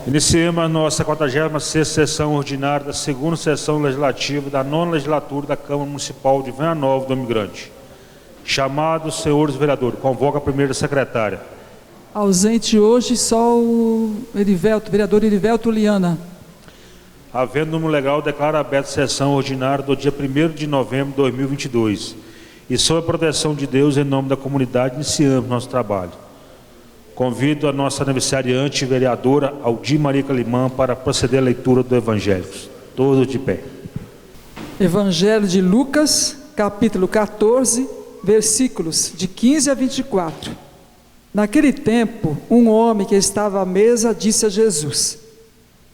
Iniciemos a nossa 46ª sessão ordinária da segunda sessão legislativa da 9ª legislatura da Câmara Municipal de Venha Nova do Imigrante. Chamados senhores vereadores, convoca a primeira secretária. Ausente hoje só o vereador Erivelto Liana. Havendo número legal, declaro aberta a sessão ordinária do dia 1º de novembro de 2022. E sob a proteção de Deus, em nome da comunidade, iniciamos nosso trabalho. Convido a nossa aniversariante vereadora Aldir Maria Calimã para proceder à leitura do Evangelho. Todos de pé. Evangelho de Lucas, capítulo 14, versículos de 15 a 24. Naquele tempo, um homem que estava à mesa disse a Jesus: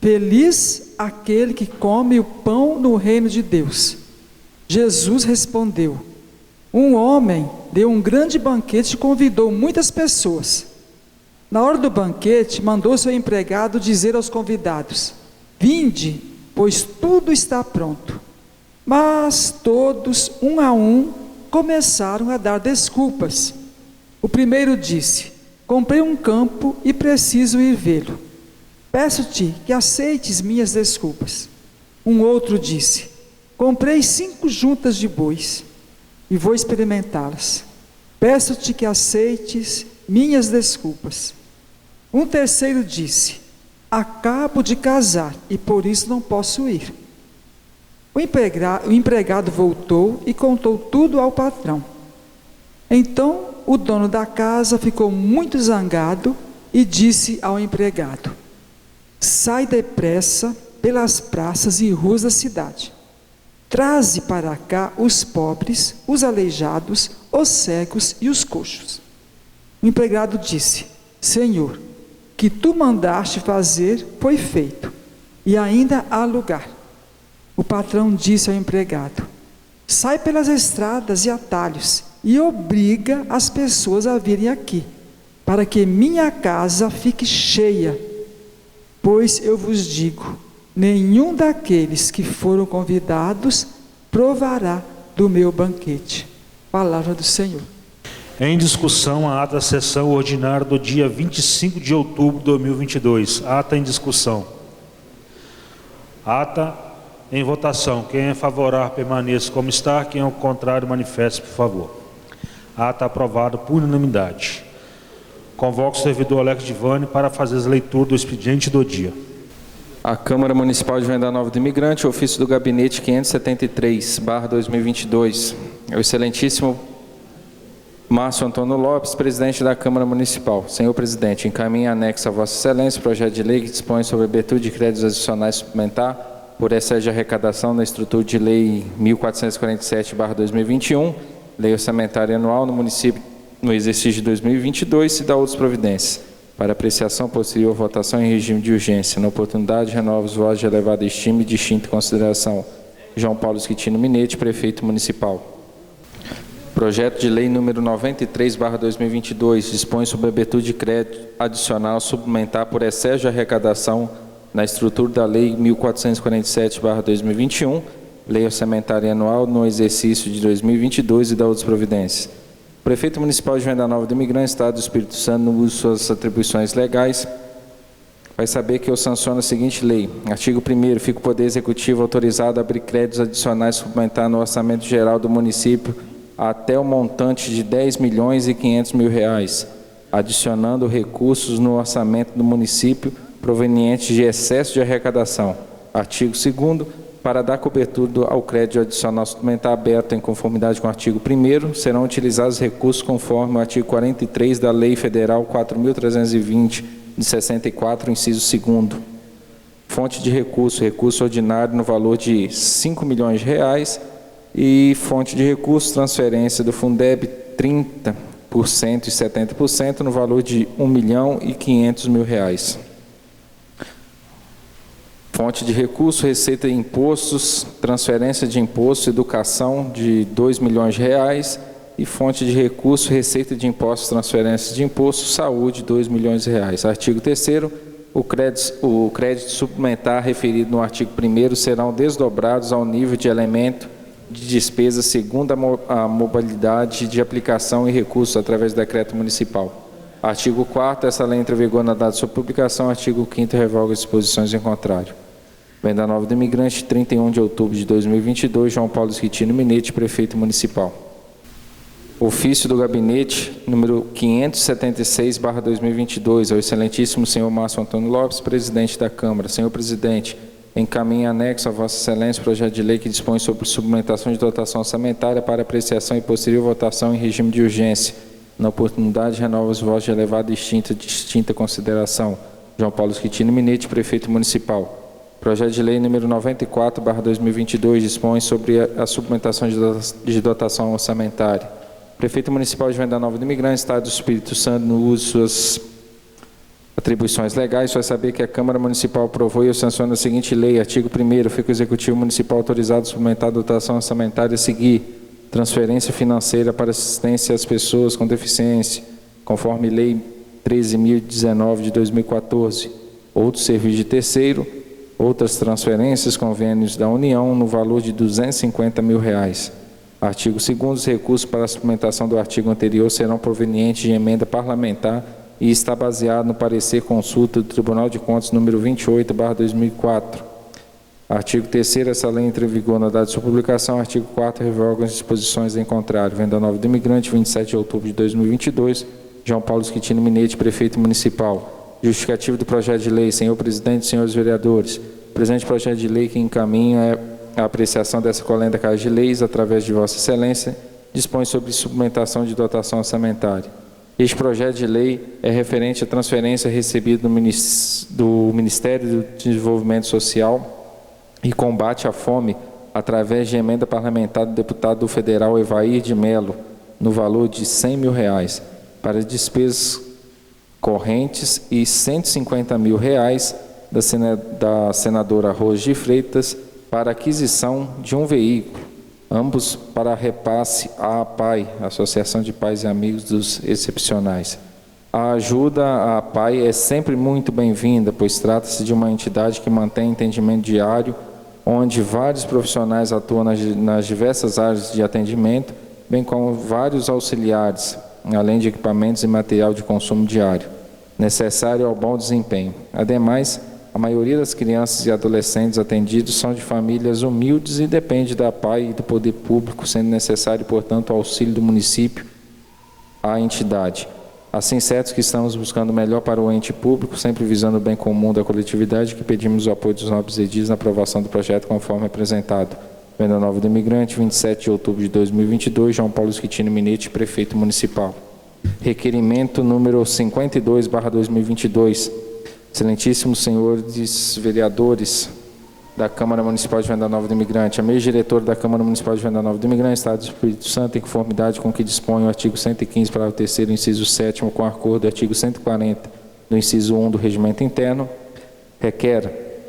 Feliz aquele que come o pão no reino de Deus. Jesus respondeu: Um homem deu um grande banquete e convidou muitas pessoas. Na hora do banquete, mandou seu empregado dizer aos convidados: Vinde, pois tudo está pronto. Mas todos, um a um, começaram a dar desculpas. O primeiro disse: Comprei um campo e preciso ir vê-lo. Peço-te que aceites minhas desculpas. Um outro disse: Comprei 5 juntas de bois e vou experimentá-las. Peço-te que aceites minhas desculpas. Um terceiro disse: Acabo de casar e por isso não posso ir. O empregado voltou e contou tudo ao patrão. Então o dono da casa ficou muito zangado e disse ao empregado: Sai depressa pelas praças e ruas da cidade. Traze para cá os pobres, os aleijados, os cegos e os coxos. O empregado disse: Senhor, o que tu mandaste fazer foi feito, e ainda há lugar. O patrão disse ao empregado: Sai pelas estradas e atalhos e obriga as pessoas a virem aqui, para que minha casa fique cheia. Pois eu vos digo, nenhum daqueles que foram convidados provará do meu banquete. Palavra do Senhor. Em discussão, a ata da sessão ordinária do dia 25 de outubro de 2022. Ata em discussão. Ata em votação. Quem é favorável, permaneça como está. Quem é o contrário, manifeste, por favor. Ata aprovada por unanimidade. Convoco o servidor Alex Divani para fazer a leitura do expediente do dia. A Câmara Municipal de Venda Nova do Imigrante, ofício do gabinete 573/2022. O excelentíssimo Márcio Antônio Lopes, presidente da Câmara Municipal. Senhor presidente, encaminhe anexo a Vossa Excelência o projeto de lei que dispõe sobre a abertura de créditos adicionais suplementar por excesso de arrecadação na estrutura de lei 1447/2021, lei orçamentária anual no município no exercício de 2022 e da outras providências. Para apreciação posterior, votação em regime de urgência. Na oportunidade, renovo os votos de elevada estima e distinta consideração. João Paulo Schettino Minetti, prefeito municipal. Projeto de lei número 93/2022 dispõe sobre a abertura de crédito adicional suplementar por excesso de arrecadação na estrutura da lei 1447/2021, lei orçamentária anual no exercício de 2022 e da outras providências. O prefeito municipal de Venda Nova do Imigrante, Estado do Espírito Santo, no uso de suas atribuições legais, vai saber que eu sanciono a seguinte lei. Artigo 1º, fica o Poder Executivo autorizado a abrir créditos adicionais suplementar no orçamento geral do município até o montante de R$10.500.000, adicionando recursos no orçamento do município provenientes de excesso de arrecadação. Artigo 2º, para dar cobertura ao crédito adicional suplementar aberto em conformidade com o artigo 1º, serão utilizados recursos conforme o artigo 43 da Lei Federal 4.320, de 64, inciso 2º. Fonte de recurso ordinário no valor de R$5 milhões e fonte de recurso, transferência do Fundeb 30% e 70% no valor de R$1.500.000. Fonte de recurso, receita de impostos, transferência de imposto, educação de R$2 milhões e fonte de recurso, receita de impostos, transferência de imposto, saúde, R$2 milhões. Artigo 3º, o crédito suplementar referido no artigo 1º serão desdobrados ao nível de elemento de despesa segundo a modalidade de aplicação e recursos através do decreto municipal. Artigo 4º, essa lei entra em vigor na data de sua publicação. Artigo 5º, revoga as disposições em contrário. Venda Nova do Imigrante, 31 de outubro de 2022, João Paulo Schettino Minetti, prefeito municipal. Ofício do gabinete, número 576/2022, ao excelentíssimo senhor Márcio Antônio Lopes, presidente da Câmara. Senhor presidente, encaminha anexo a Vossa Excelência o projeto de lei que dispõe sobre suplementação de dotação orçamentária para apreciação e posterior votação em regime de urgência. Na oportunidade, renova os votos de elevada e distinta consideração. João Paulo Schettino Minetti, prefeito municipal. Projeto de lei número 94/2022 dispõe sobre a suplementação de dotação orçamentária. Prefeito municipal de Venda Nova do Imigrante, Estado do Espírito Santo, no uso de suas atribuições legais, só é saber que a Câmara Municipal aprovou e sanciona a seguinte lei. Artigo 1º, fica o Executivo Municipal autorizado a suplementar a dotação orçamentária a seguir: transferência financeira para assistência às pessoas com deficiência, conforme Lei 13.019 de 2014. Outros serviços de terceiro, outras transferências, convênios da União, no valor de R$ 250 mil. Artigo 2º, os recursos para a suplementação do artigo anterior serão provenientes de emenda parlamentar e está baseado no parecer consulta do Tribunal de Contas número 28/2004. Artigo 3º, essa lei entra em vigor na data de sua publicação. Artigo 4º, revoga as disposições em contrário. Venda Nova do Imigrante, 27 de outubro de 2022, João Paulo Schettino Minetti, prefeito municipal. Justificativo do projeto de lei. Senhor presidente, senhores vereadores, o presente projeto de lei que encaminha a apreciação dessa colenda Casa de Leis, através de Vossa Excelência, dispõe sobre suplementação de dotação orçamentária. Este projeto de lei é referente à transferência recebida do Ministério do Desenvolvimento Social e Combate à Fome, através de emenda parlamentar do deputado federal Evair de Mello, no valor de R$ 100 mil, para despesas correntes, e R$ 150 mil da senadora Rose de Freitas para aquisição de um veículo, ambos para repasse à APAI, Associação de Pais e Amigos dos Excepcionais. A ajuda à APAI é sempre muito bem-vinda, pois trata-se de uma entidade que mantém entendimento diário, onde vários profissionais atuam nas diversas áreas de atendimento, bem como vários auxiliares, além de equipamentos e material de consumo diário, necessário ao bom desempenho. Ademais, a maioria das crianças e adolescentes atendidos são de famílias humildes e depende da APAI e do poder público, sendo necessário, portanto, o auxílio do município à entidade. Assim, certos que estamos buscando o melhor para o ente público, sempre visando o bem comum da coletividade, que pedimos o apoio dos nobres edis na aprovação do projeto conforme apresentado. Venda Nova do Imigrante, 27 de outubro de 2022, João Paulo Schettino Minetti, prefeito municipal. Requerimento número 52/2022. Excelentíssimos senhores vereadores da Câmara Municipal de Venda Nova do Imigrante, a mesa diretora da Câmara Municipal de Venda Nova do Imigrante, Estado do Espírito Santo, em conformidade com o que dispõe o artigo 115, parágrafo 3º, inciso 7º, com acordo do artigo 140 do inciso 1 do Regimento Interno, requer,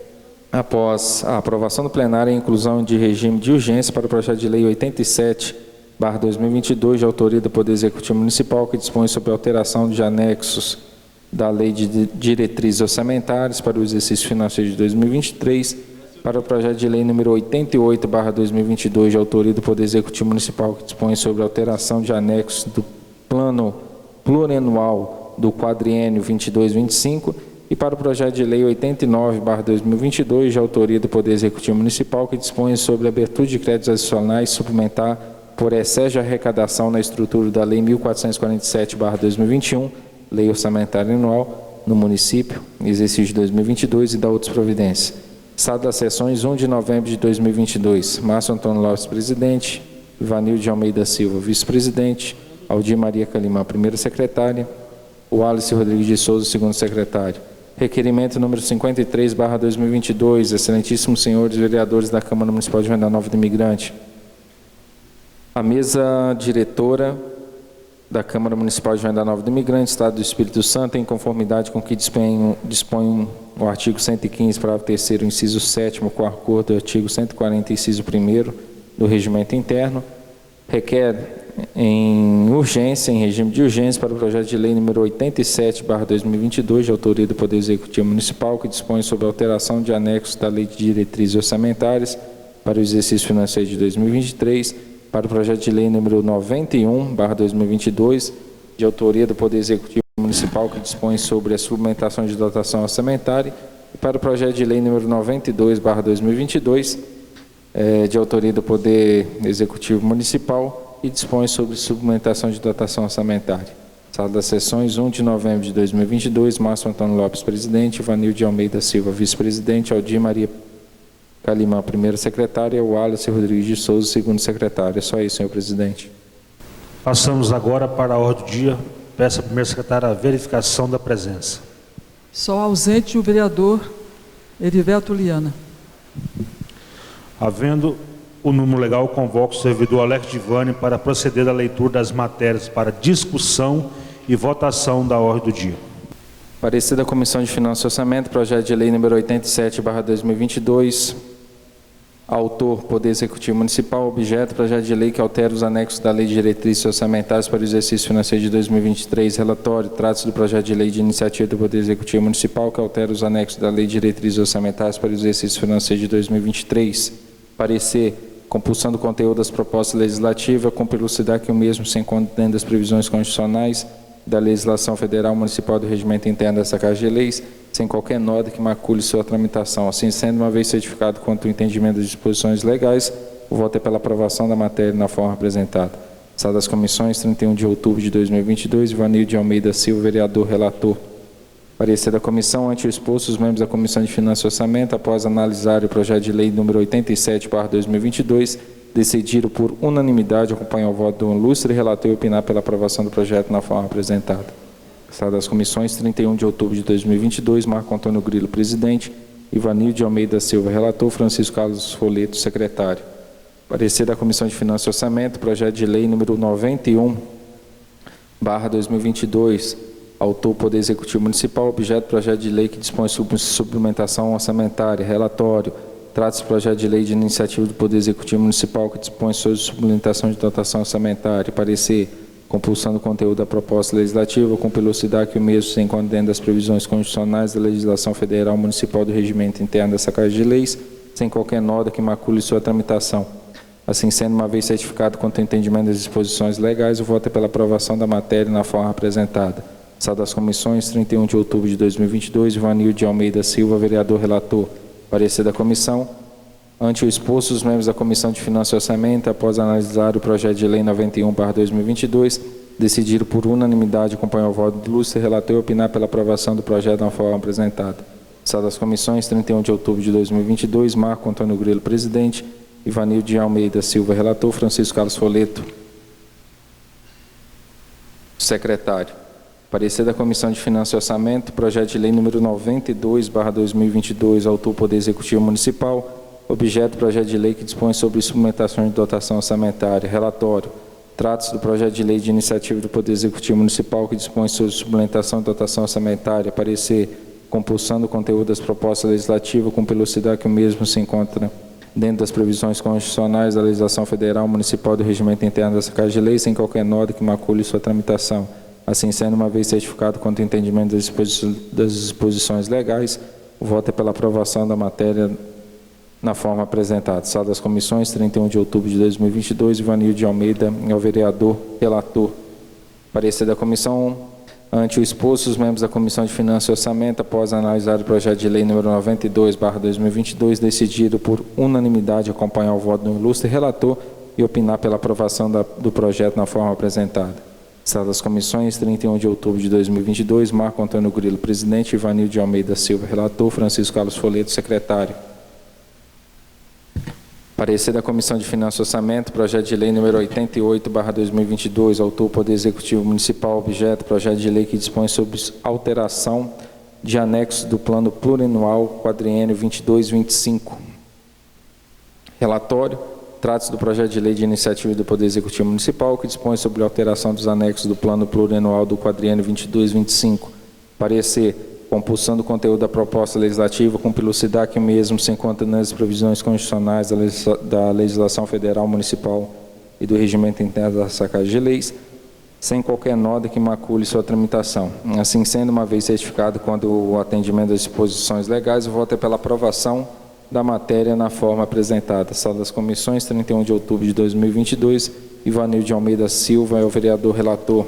após a aprovação do plenário, a inclusão de regime de urgência para o projeto de lei 87/2022, de autoria do Poder Executivo Municipal, que dispõe sobre a alteração de anexos da Lei de Diretrizes Orçamentárias para o exercício financeiro de 2023, para o projeto de lei número 88/2022, de autoria do Poder Executivo Municipal, que dispõe sobre a alteração de anexos do Plano Plurianual do Quadriênio 22-25, e para o projeto de lei 89/2022, de autoria do Poder Executivo Municipal, que dispõe sobre a abertura de créditos adicionais suplementar por excesso de arrecadação na estrutura da Lei 1447/2021, Lei Orçamentária Anual no município, exercício de 2022, e da outras providências. Estado das sessões, 1 de novembro de 2022. Márcio Antônio Lopes, presidente. Ivanildo de Almeida Silva, vice-presidente. Aldir Maria Calimã, primeira secretária. Wallace Rodrigues de Souza, segundo secretário. Requerimento número 53/2022. Excelentíssimos senhores vereadores da Câmara Municipal de Venda Nova do Imigrante. A mesa diretora da Câmara Municipal de Venda Nova do Imigrante, Estado do Espírito Santo, em conformidade com o que dispõe o artigo 115, parágrafo 3º, inciso 7º, com acordo do artigo 140, inciso 1º do Regimento Interno, requer em urgência, em regime de urgência, para o projeto de lei número 87/2022, de autoria do Poder Executivo Municipal, que dispõe sobre a alteração de anexos da Lei de Diretrizes Orçamentárias para o exercício financeiro de 2023, para o projeto de lei número 91/2022, de autoria do Poder Executivo Municipal, municipal que dispõe sobre a suplementação de dotação orçamentária e para o projeto de lei número 92/2022, de autoria do Poder Executivo Municipal e dispõe sobre suplementação de dotação orçamentária. Sala das sessões, 1 de novembro de 2022, Márcio Antônio Lopes, presidente, Ivanildo de Almeida Silva, vice-presidente, Aldir Maria Calimã, primeira secretária, Wallace Rodrigues de Souza, segundo secretário. É só isso, senhor presidente. Passamos agora para a ordem do dia. Peço à primeira secretária a verificação da presença. Só ausente o vereador Heriberto Liana. Havendo o número legal, convoco o servidor Alex Divani para proceder à leitura das matérias para discussão e votação da ordem do dia. Parecer da Comissão de Finanças e Orçamento, projeto de lei número 87/2022, autor, Poder Executivo Municipal, objeto, projeto de lei que altera os anexos da Lei de Diretrizes Orçamentárias para o exercício financeiro de 2023, relatório, trata-se do projeto de lei de iniciativa do Poder Executivo Municipal que altera os anexos da Lei de Diretrizes Orçamentárias para o exercício financeiro de 2023, parecer, compulsando o conteúdo das propostas legislativas, com velocidade que o mesmo se encontra dentro das previsões constitucionais da legislação federal municipal do regimento interno dessa Casa de Leis, sem qualquer nota que macule sua tramitação. Assim sendo, uma vez certificado quanto ao entendimento das disposições legais, o voto é pela aprovação da matéria na forma apresentada. Sala das Comissões, 31 de outubro de 2022, Ivanildo de Almeida Silva, vereador, relator. Parecer da comissão, ante o exposto, os membros da Comissão de Finanças e Orçamento, após analisar o projeto de lei número 87/2022, decidiram por unanimidade acompanhar o voto do ilustre relator e opinar pela aprovação do projeto na forma apresentada. Sala das Comissões, 31 de outubro de 2022, Marco Antônio Grilo, presidente, Ivanildo de Almeida Silva, relator, Francisco Carlos Foleto, secretário. Parecer da Comissão de Finanças e Orçamento, projeto de lei número 91/2022, autor, Poder Executivo Municipal, objeto, projeto de lei que dispõe sobre suplementação orçamentária, relatório, trata-se do projeto de lei de iniciativa do Poder Executivo Municipal que dispõe sobre suplementação de dotação orçamentária, parecer, compulsando o conteúdo da proposta legislativa, com velocidade que o mesmo se encontra dentro das previsões constitucionais da legislação federal municipal do regimento interno dessa Casa de Leis, sem qualquer nota que macule sua tramitação. Assim sendo, uma vez certificado quanto ao entendimento das disposições legais, o voto é pela aprovação da matéria na forma apresentada. Sala das Comissões, 31 de outubro de 2022, Ivanildo de Almeida Silva, vereador, relator. Parecer da comissão, ante o exposto, os membros da Comissão de Finanças e Orçamento, após analisar o projeto de lei 91/2022, decidiram por unanimidade acompanhar o voto do ilustre relator e opinar pela aprovação do projeto na forma apresentada. Sala das Comissões, 31 de outubro de 2022, Marco Antônio Grilo, presidente, Ivanildo de Almeida Silva, relator, Francisco Carlos Foleto, secretário. Parecer da Comissão de Finanças e Orçamento, projeto de lei número 92/2022, autor, Poder Executivo Municipal, objeto, projeto de lei que dispõe sobre suplementação de dotação orçamentária, relatório, trata-se do projeto de lei de iniciativa do Poder Executivo Municipal que dispõe sobre suplementação de dotação orçamentária, parecer, compulsando o conteúdo das propostas legislativas, com velocidade que o mesmo se encontra dentro das previsões constitucionais da legislação federal municipal do regimento interno dessa Casa de Leis, sem qualquer nota que macule sua tramitação. Assim sendo, uma vez certificado quanto ao entendimento das disposições legais, o voto é pela aprovação da matéria na forma apresentada. Sala das Comissões, 31 de outubro de 2022, Ivanildo de Almeida é o vereador, relator. Parecer da comissão, ante o exposto, os membros da Comissão de Finanças e Orçamento, após analisar o projeto de lei número 92/2022, decidiram por unanimidade acompanhar o voto do ilustre relator e opinar pela aprovação do projeto na forma apresentada. Sala das Comissões, 31 de outubro de 2022, Marco Antônio Grilo, presidente, Ivanildo de Almeida Silva, relator, Francisco Carlos Foleto, secretário. Parecer da Comissão de Finanças e Orçamento, projeto de lei número 88/2022, autor, Poder Executivo Municipal, objeto, projeto de lei que dispõe sobre alteração de anexo do Plano Plurianual Quadriênio 22-25. Relatório. Trata-se do projeto de lei de iniciativa do Poder Executivo Municipal que dispõe sobre a alteração dos anexos do Plano Plurianual do Quadriênio 22-25. Parecer, compulsando o conteúdo da proposta legislativa, com velocidade que mesmo se encontra nas previsões constitucionais da legislação federal municipal e do regimento interno dessa Casa de Leis, sem qualquer nota que macule sua tramitação. Assim sendo, uma vez certificado quanto o atendimento das disposições legais, o voto é pela aprovação da matéria na forma apresentada. Sala das Comissões, 31 de outubro de 2022, Ivanildo de Almeida Silva é o vereador relator.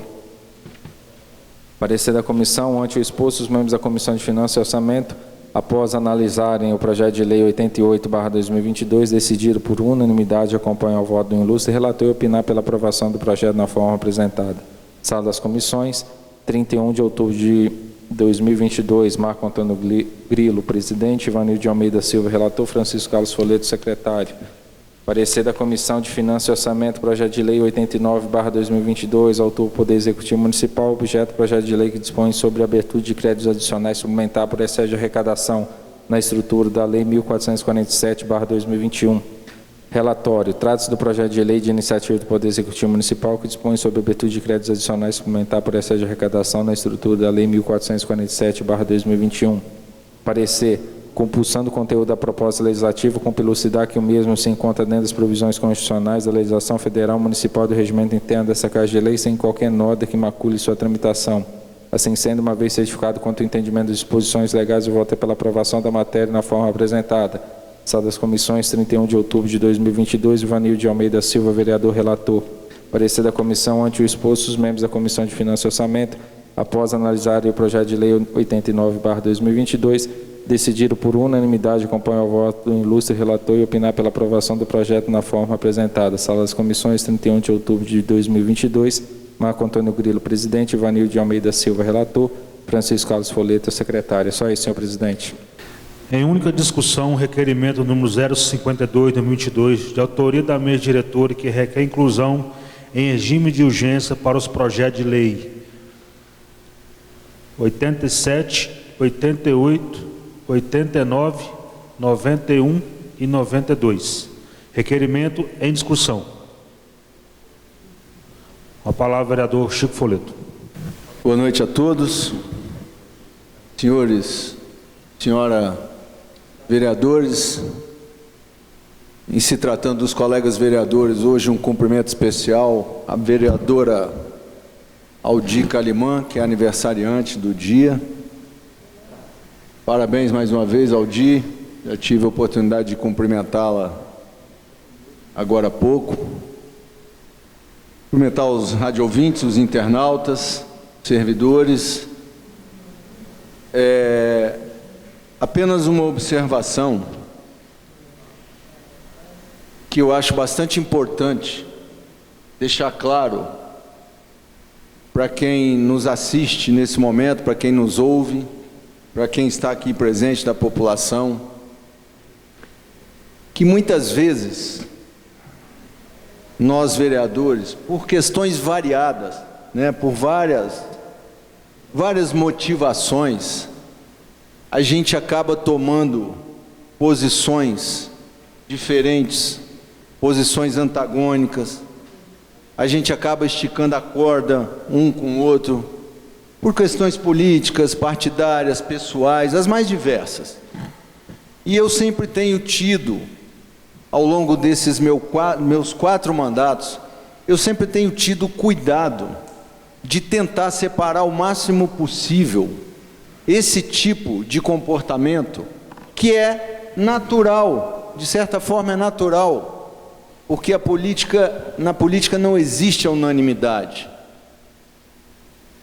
Parecer da comissão. Ante o exposto, os membros da Comissão de Finanças e Orçamento, após analisarem o projeto de lei 88/2022, decidiram por unanimidade acompanhar o voto do ilustre relator e opinar pela aprovação do projeto na forma apresentada. Sala das Comissões, 31 de outubro de 2022, Marco Antônio Grilo, presidente, Ivanildo de Almeida Silva, relator, Francisco Carlos Folleto, secretário. Parecer da Comissão de Finanças e Orçamento, projeto de lei 89/2022, autor Poder Executivo Municipal, objeto projeto de lei que dispõe sobre a abertura de créditos adicionais suplementar por excesso de arrecadação na estrutura da lei 1447/2021. Relatório. Trata-se do projeto de lei de iniciativa do Poder Executivo Municipal que dispõe sobre a abertura de créditos adicionais suplementar por excesso de arrecadação na estrutura da lei 1447/2021. Parecer. Compulsando o conteúdo da proposta legislativa, com velocidade que o mesmo se encontra dentro das provisões constitucionais da legislação federal, municipal e do regimento interno dessa Casa de Lei, sem qualquer nota que macule sua tramitação. Assim sendo, uma vez certificado quanto ao entendimento das disposições legais, eu voto pela aprovação da matéria na forma apresentada. Sala das Comissões, 31 de outubro de 2022, Ivanildo de Almeida Silva, vereador relator. Parecer da comissão. Ante o exposto, os membros da Comissão de Finanças e Orçamento, após analisarem o projeto de lei 89/2022, decidiram por unanimidade acompanhar o voto do ilustre relator e opinar pela aprovação do projeto na forma apresentada. Sala das Comissões, 31 de outubro de 2022, Marco Antônio Grilo, presidente, Ivanildo de Almeida Silva, relator, Francisco Carlos Folleto, secretário. É só isso, senhor presidente. Em única discussão, o requerimento número 052/2022, de autoria da mesa diretora, que requer inclusão em regime de urgência para os projetos de lei 87, 88, 89, 91 e 92. Requerimento em discussão. A palavra, vereador Chico Folleto. Boa noite a todos. Senhores, senhora vereadores, em se tratando dos colegas vereadores, hoje um cumprimento especial à vereadora Aldir Calimã, que é aniversariante do dia. Parabéns mais uma vez, Aldir. Já tive a oportunidade de cumprimentá-la agora há pouco. Cumprimentar os radioouvintes, os internautas, servidores. Apenas uma observação que eu acho bastante importante deixar claro para quem nos assiste nesse momento, para quem nos ouve, para quem está aqui presente da população, que muitas vezes nós vereadores, por questões variadas, por várias motivações, a gente acaba tomando posições diferentes, posições antagônicas, a gente acaba esticando a corda um com o outro, por questões políticas, partidárias, pessoais, as mais diversas. E eu sempre tenho tido, ao longo desses meus 4 mandatos, eu sempre tenho tido cuidado de tentar separar o máximo possível esse tipo de comportamento, que é natural, de certa forma é natural, porque na política não existe a unanimidade.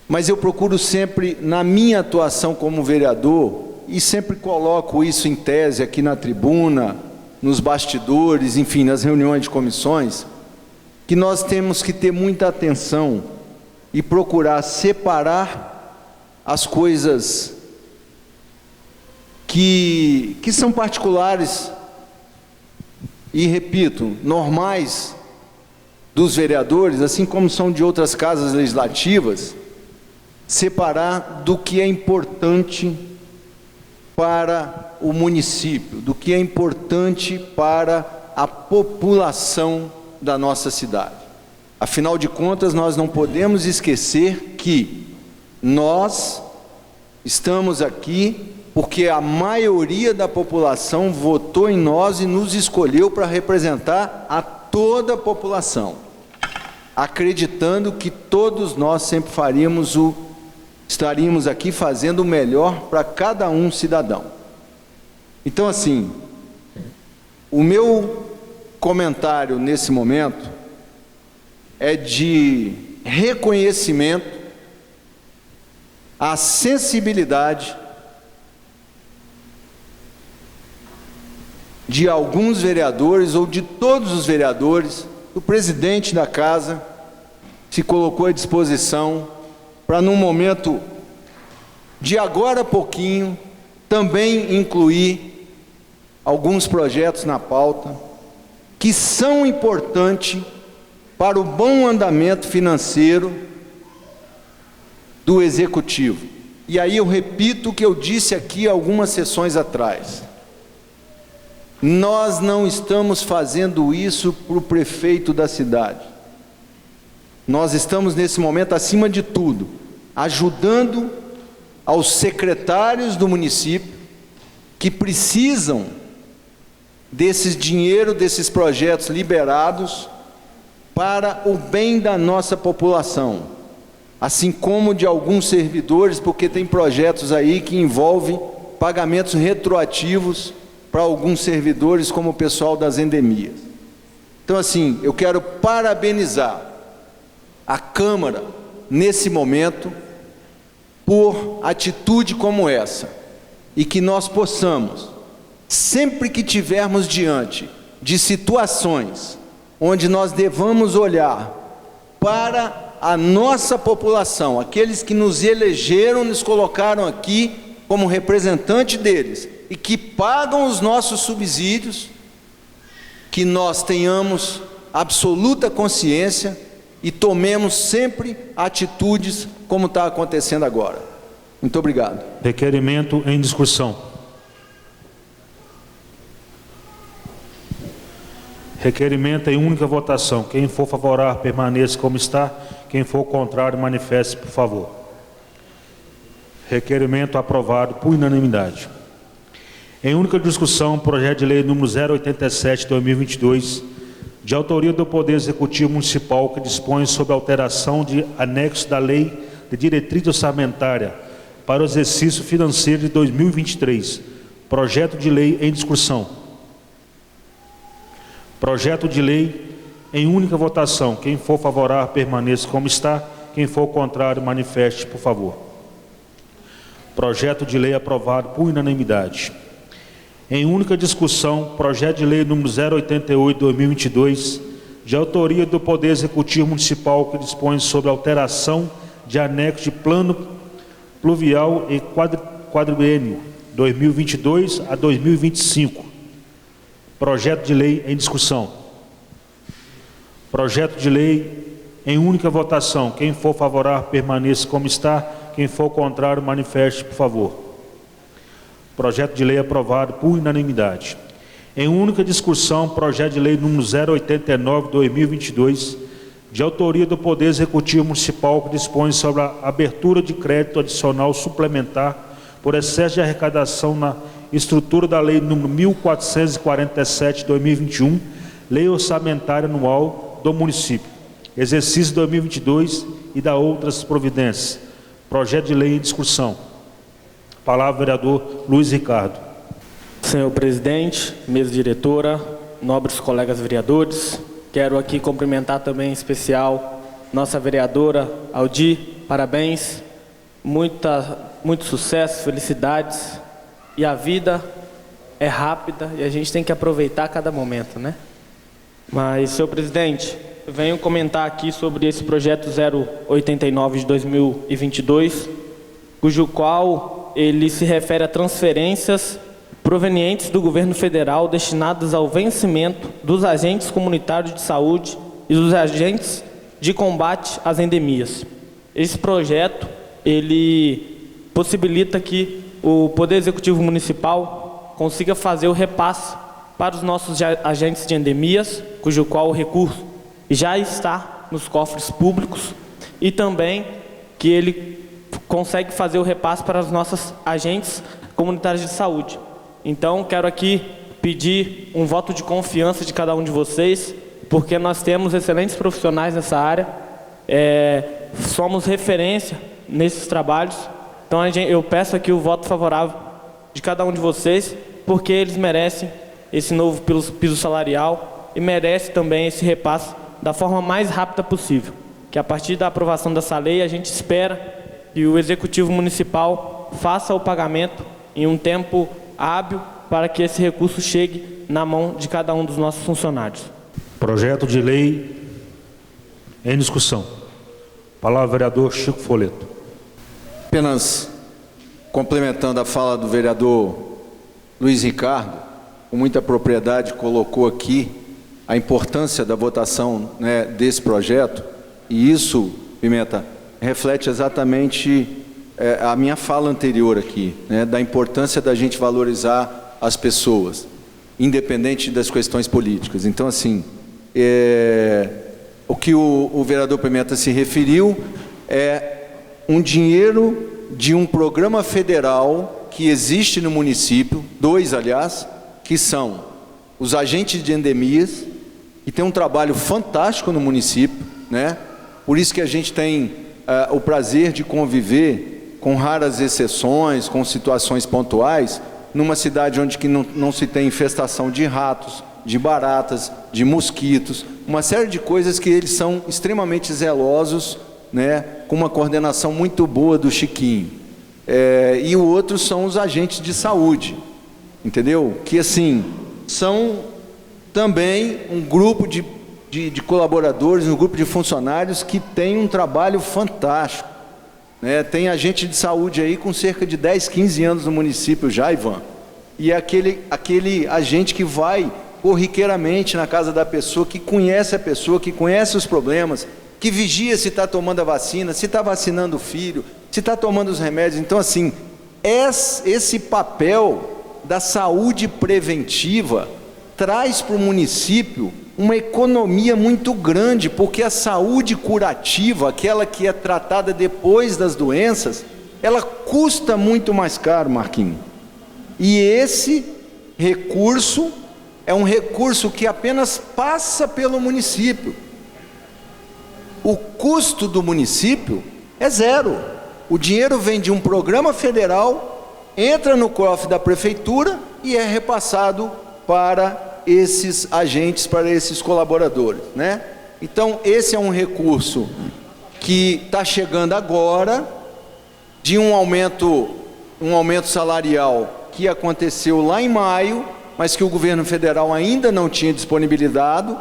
Mas eu procuro sempre, na minha atuação como vereador, e sempre coloco isso em tese aqui na tribuna, nos bastidores, enfim, nas reuniões de comissões, que nós temos que ter muita atenção e procurar separar as coisas que são particulares e, repito, normais dos vereadores, assim como são de outras casas legislativas, separar do que é importante para o município, do que é importante para a população da nossa cidade. Afinal de contas, nós não podemos esquecer que nós estamos aqui porque a maioria da população votou em nós e nos escolheu para representar a toda a população, acreditando que todos nós sempre estaríamos aqui fazendo o melhor para cada um cidadão. Então, assim, o meu comentário nesse momento é de reconhecimento a sensibilidade de alguns vereadores ou de todos os vereadores, o presidente da casa se colocou à disposição para, num momento de agora a pouquinho, também incluir alguns projetos na pauta que são importantes para o bom andamento financeiro do Executivo. E aí eu repito o que eu disse aqui algumas sessões atrás. Nós não estamos fazendo isso para o prefeito da cidade. Nós estamos, nesse momento, acima de tudo, ajudando aos secretários do município que precisam desses dinheiro, desses projetos liberados para o bem da nossa população, assim como de alguns servidores, porque tem projetos aí que envolvem pagamentos retroativos para alguns servidores, como o pessoal das endemias. Então, assim, eu quero parabenizar a Câmara, nesse momento, por atitude como essa, e que nós possamos, sempre que tivermos diante de situações onde nós devamos olhar para a nossa população, aqueles que nos elegeram, nos colocaram aqui como representante deles, e que pagam os nossos subsídios, que nós tenhamos absoluta consciência e tomemos sempre atitudes como está acontecendo agora. Muito obrigado. Requerimento em discussão. Requerimento em única votação. Quem for favorável, permaneça como está. Quem for contrário, manifeste, por favor. Requerimento aprovado por unanimidade. Em única discussão, projeto de lei número 087/2022, de autoria do Poder Executivo Municipal, que dispõe sobre a alteração de anexo da Lei de Diretriz Orçamentária para o exercício financeiro de 2023. Projeto de lei em discussão. Projeto de lei em única votação. Quem for favorável, permaneça como está. Quem for contrário, manifeste, por favor. Projeto de lei aprovado por unanimidade. Em única discussão, projeto de lei número 088/2022, de autoria do Poder Executivo Municipal, que dispõe sobre a alteração de anexo de plano pluvial e quadriênio 2022 a 2025. Projeto de lei em discussão. Projeto de lei em única votação. Quem for favorável, permaneça como está. Quem for contrário, manifeste, por favor. Projeto de lei aprovado por unanimidade. Em única discussão, projeto de lei número 089/2022, de autoria do Poder Executivo Municipal, que dispõe sobre a abertura de crédito adicional suplementar por excesso de arrecadação na estrutura da lei número 1447/2021, lei orçamentária anual do município, exercício 2022, e da outras providências. Projeto de lei em discussão. Palavra, vereador Luiz Ricardo. Senhor presidente, mesa diretora, nobres colegas vereadores, quero aqui cumprimentar também em especial nossa vereadora Aldi, parabéns, muito sucesso, felicidades, e a vida é rápida e a gente tem que aproveitar cada momento, né? Mas, senhor presidente, eu venho comentar aqui sobre esse projeto 089 de 2022, cujo qual ele se refere a transferências provenientes do governo federal destinadas ao vencimento dos agentes comunitários de saúde e dos agentes de combate às endemias. Esse projeto, ele possibilita que o Poder Executivo Municipal consiga fazer o repasse para os nossos agentes de endemias, cujo qual o recurso já está nos cofres públicos, e também que ele consegue fazer o repasse para os nossos agentes comunitários de saúde. Então, quero aqui pedir um voto de confiança de cada um de vocês, porque nós temos excelentes profissionais nessa área, somos referência nesses trabalhos. Então, eu peço aqui o voto favorável de cada um de vocês, porque eles merecem esse novo piso salarial e merecem também esse repasse da forma mais rápida possível, que a partir da aprovação dessa lei a gente espera e o Executivo Municipal faça o pagamento em um tempo hábil para que esse recurso chegue na mão de cada um dos nossos funcionários. Projeto de lei em discussão. Palavra vereador Chico Folleto. Apenas complementando a fala do vereador Luiz Ricardo, com muita propriedade colocou aqui a importância da votação, né, desse projeto, e isso, Pimenta, reflete exatamente a minha fala anterior aqui, né, da importância da gente valorizar as pessoas, independente das questões políticas. Então, assim, o que o vereador Pimenta se referiu é um dinheiro de um programa federal que existe no município, 2, aliás, que são os agentes de endemias, que tem um trabalho fantástico no município, né? Por isso que a gente tem o prazer de conviver, com raras exceções, com situações pontuais, numa cidade onde que não se tem infestação de ratos, de baratas, de mosquitos, uma série de coisas que eles são extremamente zelosos, né? Com uma coordenação muito boa do Chiquinho. E o outro são os agentes de saúde, entendeu? Que, assim, são também um grupo de colaboradores, um grupo de funcionários que tem um trabalho fantástico, né? Tem agente de saúde aí com cerca de 10, 15 anos no município já, Ivan, e é aquele agente que vai corriqueiramente na casa da pessoa, que conhece a pessoa, que conhece os problemas, que vigia se está tomando a vacina, se está vacinando o filho, se está tomando os remédios. Então, assim, esse papel da saúde preventiva traz para o município uma economia muito grande, porque a saúde curativa, aquela que é tratada depois das doenças, ela custa muito mais caro, Marquinhos. E esse recurso é um recurso que apenas passa pelo município. O custo do município é zero. O dinheiro vem de um programa federal, entra no cofre da prefeitura e é repassado para esses agentes, para esses colaboradores, né? Então, esse é um recurso que está chegando agora, de um aumento salarial que aconteceu lá em maio, mas que o governo federal ainda não tinha disponibilizado.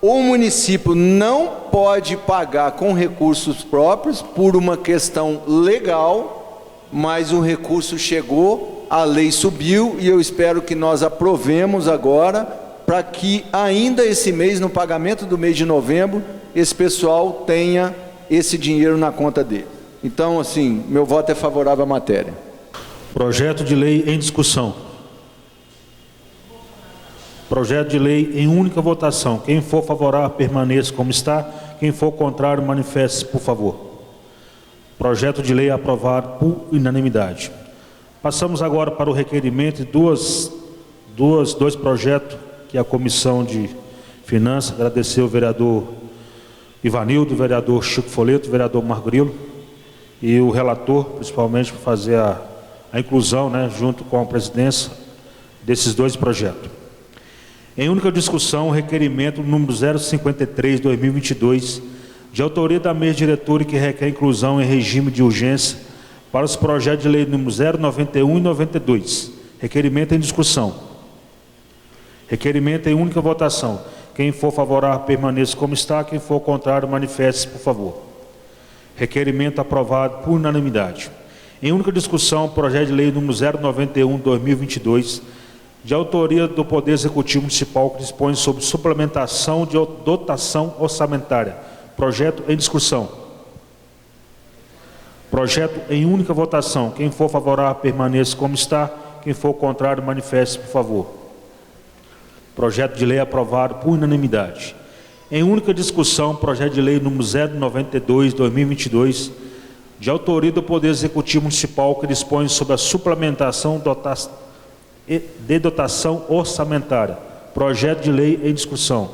O município não pode pagar com recursos próprios por uma questão legal, mas o recurso chegou, a lei subiu e eu espero que nós aprovemos agora, para que ainda esse mês, no pagamento do mês de novembro, esse pessoal tenha esse dinheiro na conta dele. Então, assim, meu voto é favorável à matéria. Projeto de lei em discussão. Projeto de lei em única votação. Quem for favorável, permaneça como está. Quem for contrário, manifeste-se, por favor. Projeto de lei aprovado por unanimidade. Passamos agora para o requerimento de dois projetos que a Comissão de Finanças agradeceu o vereador Ivanildo, o vereador Chico Folleto, o vereador Margrilo e o relator, principalmente, por fazer a inclusão, né, junto com a presidência, desses dois projetos. Em única discussão, o requerimento número 053/2022, de autoria da mesa diretora, que requer inclusão em regime de urgência para os projetos de lei número 091 e 92. Requerimento em discussão. Requerimento em única votação. Quem for favorável, permaneça como está. Quem for contrário, manifeste-se, por favor. Requerimento aprovado por unanimidade. Em única discussão, projeto de lei número 091/2022, de autoria do Poder Executivo Municipal, que dispõe sobre suplementação de dotação orçamentária. Projeto em discussão. Projeto em única votação. Quem for favorável, permaneça como está. Quem for contrário, manifeste-se, por favor. Projeto de lei aprovado por unanimidade. Em única discussão, projeto de lei número 092/2022, de autoria do Poder Executivo Municipal, que dispõe sobre a suplementação de dotação orçamentária. Projeto de lei em discussão.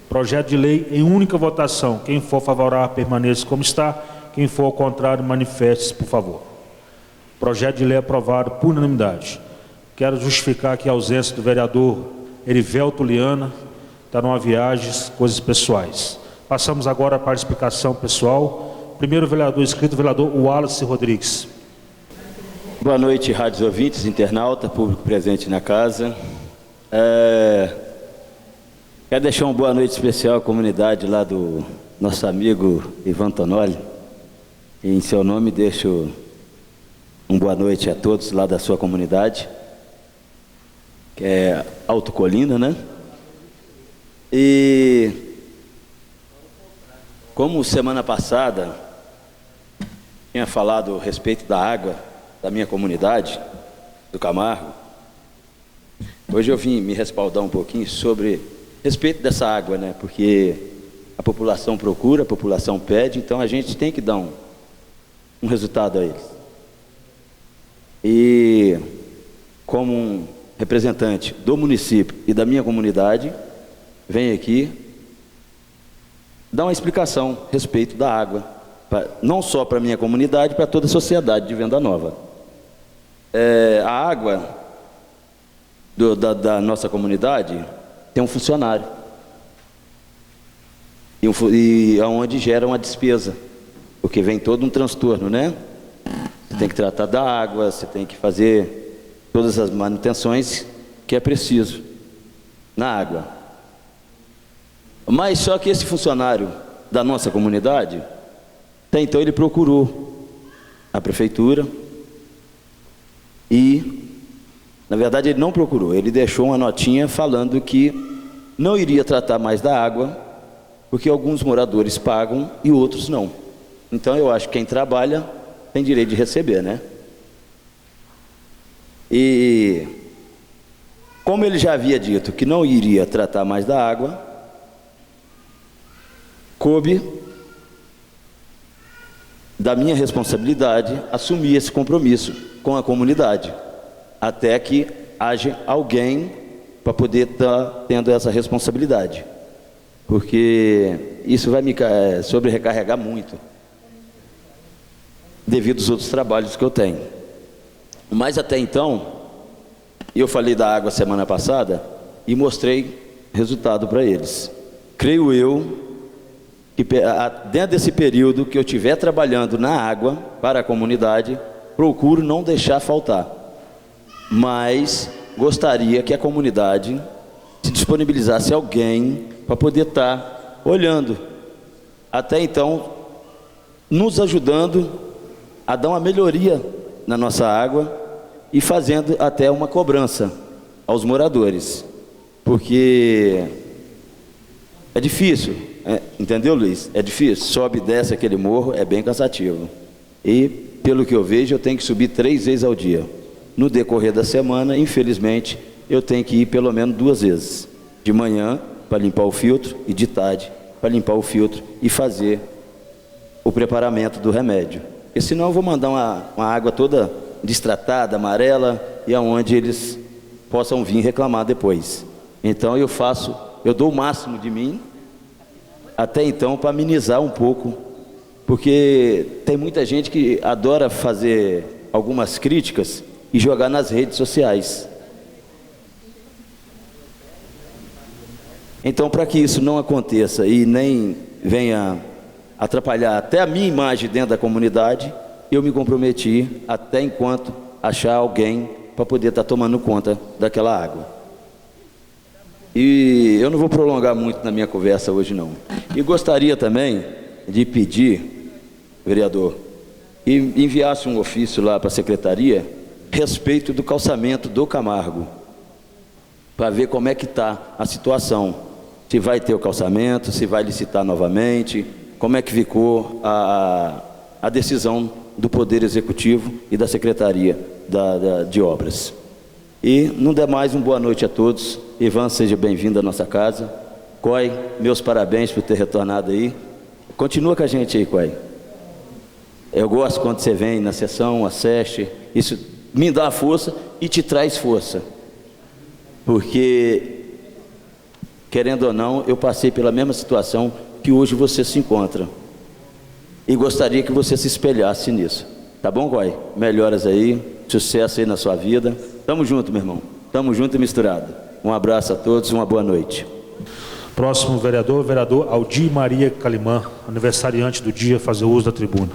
Projeto de lei em única votação. Quem for favorável, permaneça como está. Quem for contrário, manifeste-se, por favor. Projeto de lei aprovado por unanimidade. Quero justificar aqui a ausência do vereador Erivelto Liana, está numa viagem, coisas pessoais. Passamos agora para a explicação pessoal. Primeiro vereador inscrito, vereador Wallace Rodrigues. Boa noite, rádios ouvintes, internauta, público presente na casa. Quero deixar uma boa noite especial à comunidade lá do nosso amigo Ivan Tonoli. E em seu nome deixo uma boa noite a todos lá da sua comunidade, que é Alto Colina, né? E como semana passada tinha falado a respeito da água da minha comunidade, do Camargo, hoje eu vim me respaldar um pouquinho sobre respeito dessa água, né? Porque a população procura, a população pede, então a gente tem que dar um resultado a eles. E como um representante do município e da minha comunidade, venho aqui dar uma explicação a respeito da água, não só para a minha comunidade, para toda a sociedade de Venda Nova. A água da nossa comunidade tem um funcionário, e aonde gera uma despesa, porque vem todo um transtorno, né? Você tem que tratar da água, você tem que fazer todas as manutenções que é preciso na água. Mas só que esse funcionário da nossa comunidade, até então ele procurou a prefeitura e, na verdade, ele não procurou, ele deixou uma notinha falando que não iria tratar mais da água, porque alguns moradores pagam e outros não. Então eu acho que quem trabalha tem direito de receber, né? E como ele já havia dito que não iria tratar mais da água, coube da minha responsabilidade assumir esse compromisso com a comunidade, até que haja alguém para poder estar tendo essa responsabilidade, porque isso vai me sobrecarregar muito, devido aos outros trabalhos que eu tenho. Mas até então, eu falei da água semana passada e mostrei resultado para eles. Creio eu que dentro desse período que eu estiver trabalhando na água para a comunidade, procuro não deixar faltar. Mas gostaria que a comunidade se disponibilizasse alguém para poder estar olhando, até então nos ajudando a dar uma melhoria na nossa água e fazendo até uma cobrança aos moradores, porque é difícil, entendeu, Luiz? É difícil, sobe e desce aquele morro, é bem cansativo, e pelo que eu vejo eu tenho que subir 3 vezes ao dia. No decorrer da semana, infelizmente, eu tenho que ir pelo menos 2 vezes, de manhã para limpar o filtro e de tarde para limpar o filtro e fazer o preparamento do remédio, porque senão eu vou mandar uma água toda destratada, amarela, e aonde eles possam vir reclamar depois. Então eu dou o máximo de mim até então para amenizar um pouco, porque tem muita gente que adora fazer algumas críticas e jogar nas redes sociais. Então, para que isso não aconteça e nem venha atrapalhar até a minha imagem dentro da comunidade, eu me comprometi até enquanto achar alguém para poder estar tomando conta daquela água. E eu não vou prolongar muito na minha conversa hoje não. E gostaria também de pedir, vereador, que enviasse um ofício lá para a secretaria a respeito do calçamento do Camargo, para ver como é que está a situação, se vai ter o calçamento, se vai licitar novamente, como é que ficou a decisão do Poder Executivo e da Secretaria de Obras. E, não demais, uma boa noite a todos. Ivan, seja bem-vindo à nossa casa. Coy, meus parabéns por ter retornado aí. Continua com a gente aí, Coy. Eu gosto quando você vem na sessão, assiste, isso me dá força e te traz força. Porque, querendo ou não, eu passei pela mesma situação que hoje você se encontra. E gostaria que você se espelhasse nisso. Tá bom, Coy? Melhoras aí, sucesso aí na sua vida. Tamo junto, meu irmão. Tamo junto e misturado. Um abraço a todos, uma boa noite. Próximo vereador, vereador Aldir Maria Calimã, aniversariante do dia, fazer uso da tribuna.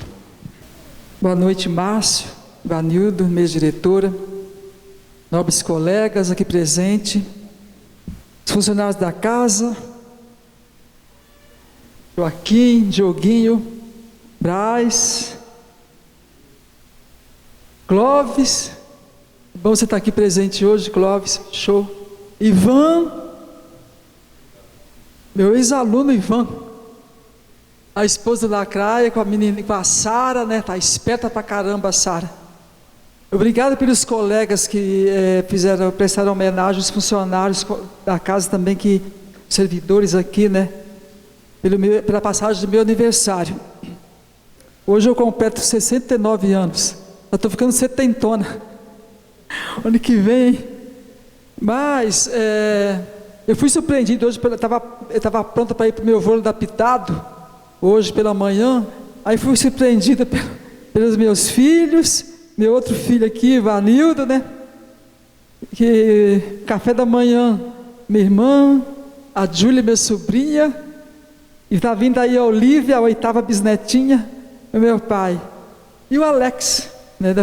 Boa noite, Márcio, Vanildo, mesa diretora, nobres colegas aqui presentes, os funcionários da casa, Joaquim, Dioguinho, Braz, Clóvis, bom você estar aqui presente hoje, Clóvis, show. Ivan, meu ex-aluno Ivan, a esposa da Lacraia, com a menina, com a Sara, né? Tá esperta pra caramba a Sara. Obrigado pelos colegas que prestaram homenagem, os funcionários da casa também, que servidores aqui, né? Pela passagem do meu aniversário. Hoje eu completo 69 anos. Já estou ficando setentona. Ano que vem. Mas eu fui surpreendido hoje. Eu estava pronta para ir para o meu voo adaptado. Hoje pela manhã. Aí fui surpreendida pelos meus filhos. Meu outro filho aqui, Vanildo, né? Que café da manhã, minha irmã, a Júlia, minha sobrinha. E está vindo aí a Olívia, a 8ª bisnetinha, o meu pai. E o Alex, né,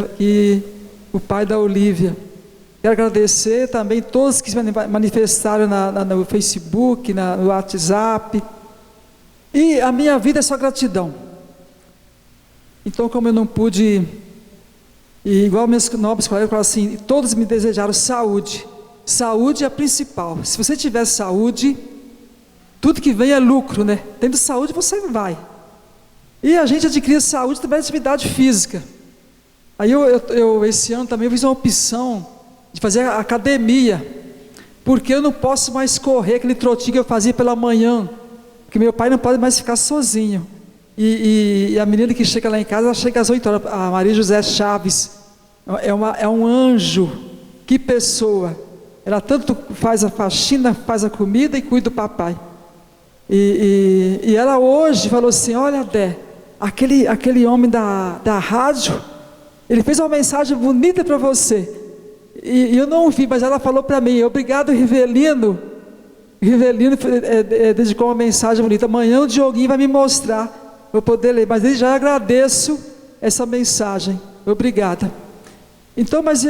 o pai da Olívia. Quero agradecer também todos que se manifestaram no Facebook, no WhatsApp. E a minha vida é só gratidão. Então, como eu não pude, e igual meus nobres colegas falaram assim, todos me desejaram saúde. Saúde é a principal. Se você tiver saúde, tudo que vem é lucro, né? Tendo saúde você vai. E a gente adquire saúde através de atividade física. Aí eu esse ano também fiz uma opção de fazer academia, porque eu não posso mais correr aquele trotinho que eu fazia pela manhã, porque meu pai não pode mais ficar sozinho. E a menina que chega lá em casa, ela chega às 8 horas, a Maria José Chaves, é um anjo, que pessoa. Ela tanto faz a faxina, faz a comida e cuida do papai. E ela hoje falou assim, olha Dé, aquele homem da rádio, ele fez uma mensagem bonita para você, e eu não ouvi, mas ela falou para mim, obrigado Rivelino dedicou uma mensagem bonita, amanhã o Dioguinho vai me mostrar, vou poder ler, mas desde já agradeço essa mensagem, obrigada. Então, mas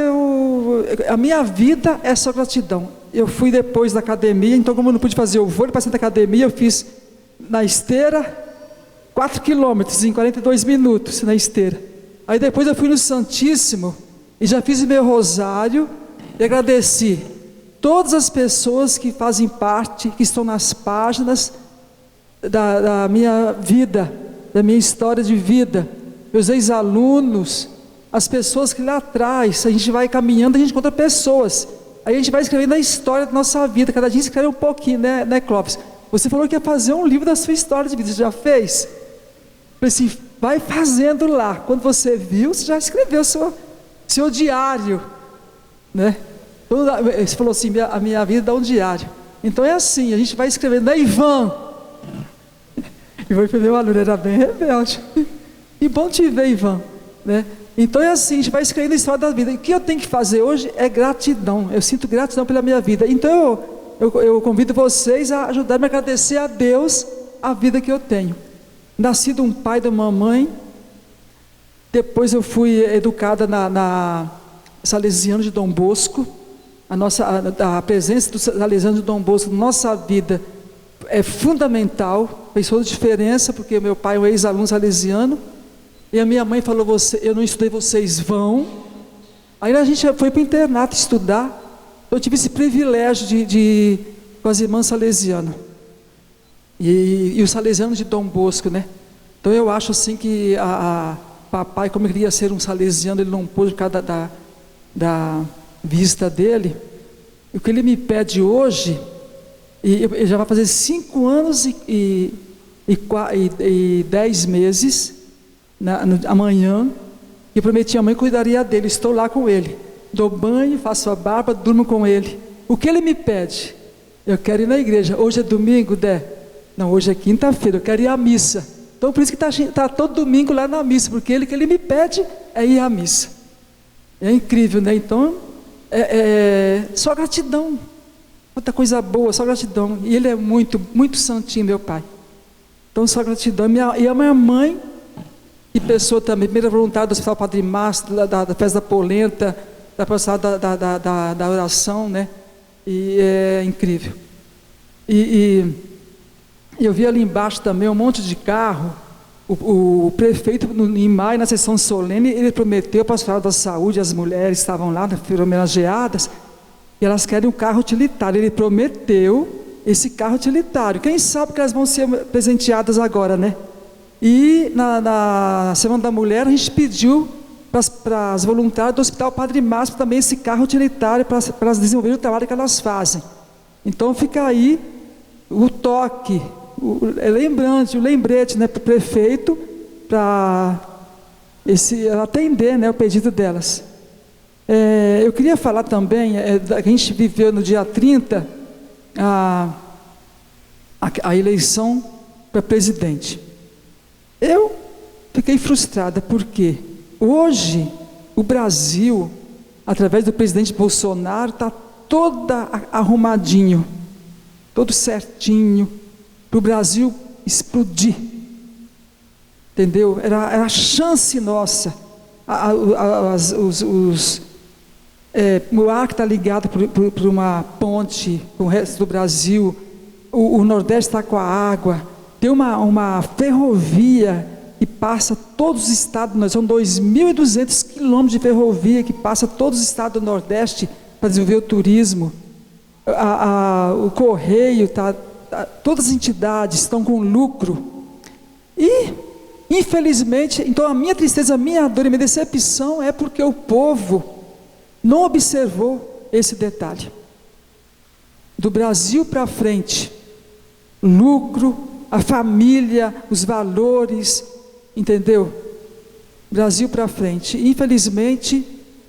a minha vida é só gratidão. Eu fui depois da academia, então como eu não pude fazer o vôlei para sair da academia, eu fiz na esteira 4 quilômetros em 42 minutos na esteira. Aí depois eu fui no Santíssimo e já fiz o meu rosário e agradeci todas as pessoas que fazem parte, que estão nas páginas da minha vida, da minha história de vida, meus ex-alunos, as pessoas que lá atrás, a gente vai caminhando, a gente encontra pessoas. Aí a gente vai escrevendo a história da nossa vida, cada dia escreve um pouquinho, né Clóvis? Você falou que ia fazer um livro da sua história de vida, você já fez? Falei assim, vai fazendo lá, quando você viu, você já escreveu seu diário, né? Você falou assim, a minha vida dá um diário. Então é assim, a gente vai escrevendo, né Ivan? Ivan foi meu aluno, era bem rebelde. E bom te ver, Ivan, né? Então é assim, a gente vai escrevendo a história da vida. E o que eu tenho que fazer hoje é gratidão. Eu sinto gratidão pela minha vida. Então eu convido vocês a ajudarem-me a agradecer a Deus a vida que eu tenho. Nasci de um pai e de uma mãe. Depois eu fui educada na Salesiano de Dom Bosco. A presença do Salesiano de Dom Bosco na nossa vida é fundamental. Fez toda a diferença, porque meu pai é um ex-aluno salesiano. E a minha mãe falou, eu não estudei, vocês vão. Aí a gente foi para o internato estudar. Eu tive esse privilégio de com as irmãs salesianas. E os salesianos de Dom Bosco, né? Então eu acho assim que papai, como ele queria ser um salesiano, ele não pôde por causa da vista dele. E o que ele me pede hoje, ele já vai fazer 5 anos e 10 meses, amanhã, eu prometi à mãe que cuidaria dele, estou lá com ele, dou banho, faço a barba, durmo com ele. O que ele me pede? Eu quero ir na igreja. Hoje é domingo, Dé? Não, hoje é quinta-feira, eu quero ir à missa. Então por isso que está todo domingo lá na missa, porque o que ele me pede é ir à missa. É incrível, né? Então só gratidão. quanta coisa boa, só gratidão. E ele é muito, muito santinho, meu pai. Então, só gratidão. E a minha mãe, e pessoa também, primeira voluntária do Hospital Padre Márcio, da festa da polenta, da passada da oração, né? E é incrível. E eu vi ali embaixo também um monte de carro. O prefeito, em maio, na sessão solene, ele prometeu para a Pastoral da Saúde, as mulheres que estavam lá, foram homenageadas, e elas querem um carro utilitário. Ele prometeu esse carro utilitário. Quem sabe que elas vão ser presenteadas agora, né? E na Semana da Mulher, a gente pediu para as voluntárias do Hospital Padre Márcio também esse carro utilitário para elas desenvolverem o trabalho que elas fazem. Então fica aí o toque, o lembrete, né, para o prefeito, para atender, né, o pedido delas. Eu queria falar também, a gente viveu no dia 30 a eleição para presidente. Eu fiquei frustrada, porque hoje o Brasil, através do presidente Bolsonaro, está todo arrumadinho, todo certinho, para o Brasil explodir, entendeu? Era a chance nossa. O ar que está ligado por uma ponte com o resto do Brasil, o Nordeste está com a água, tem uma ferrovia que passa todos os estados, nós são 2.200 quilômetros de ferrovia que passa todos os estados do Nordeste para desenvolver o turismo. O Correio, todas as entidades estão com lucro. E, infelizmente, então a minha tristeza, a minha dor e a minha decepção é porque o povo não observou esse detalhe. Do Brasil para frente, lucro, a família, os valores, entendeu? Brasil para frente. Infelizmente,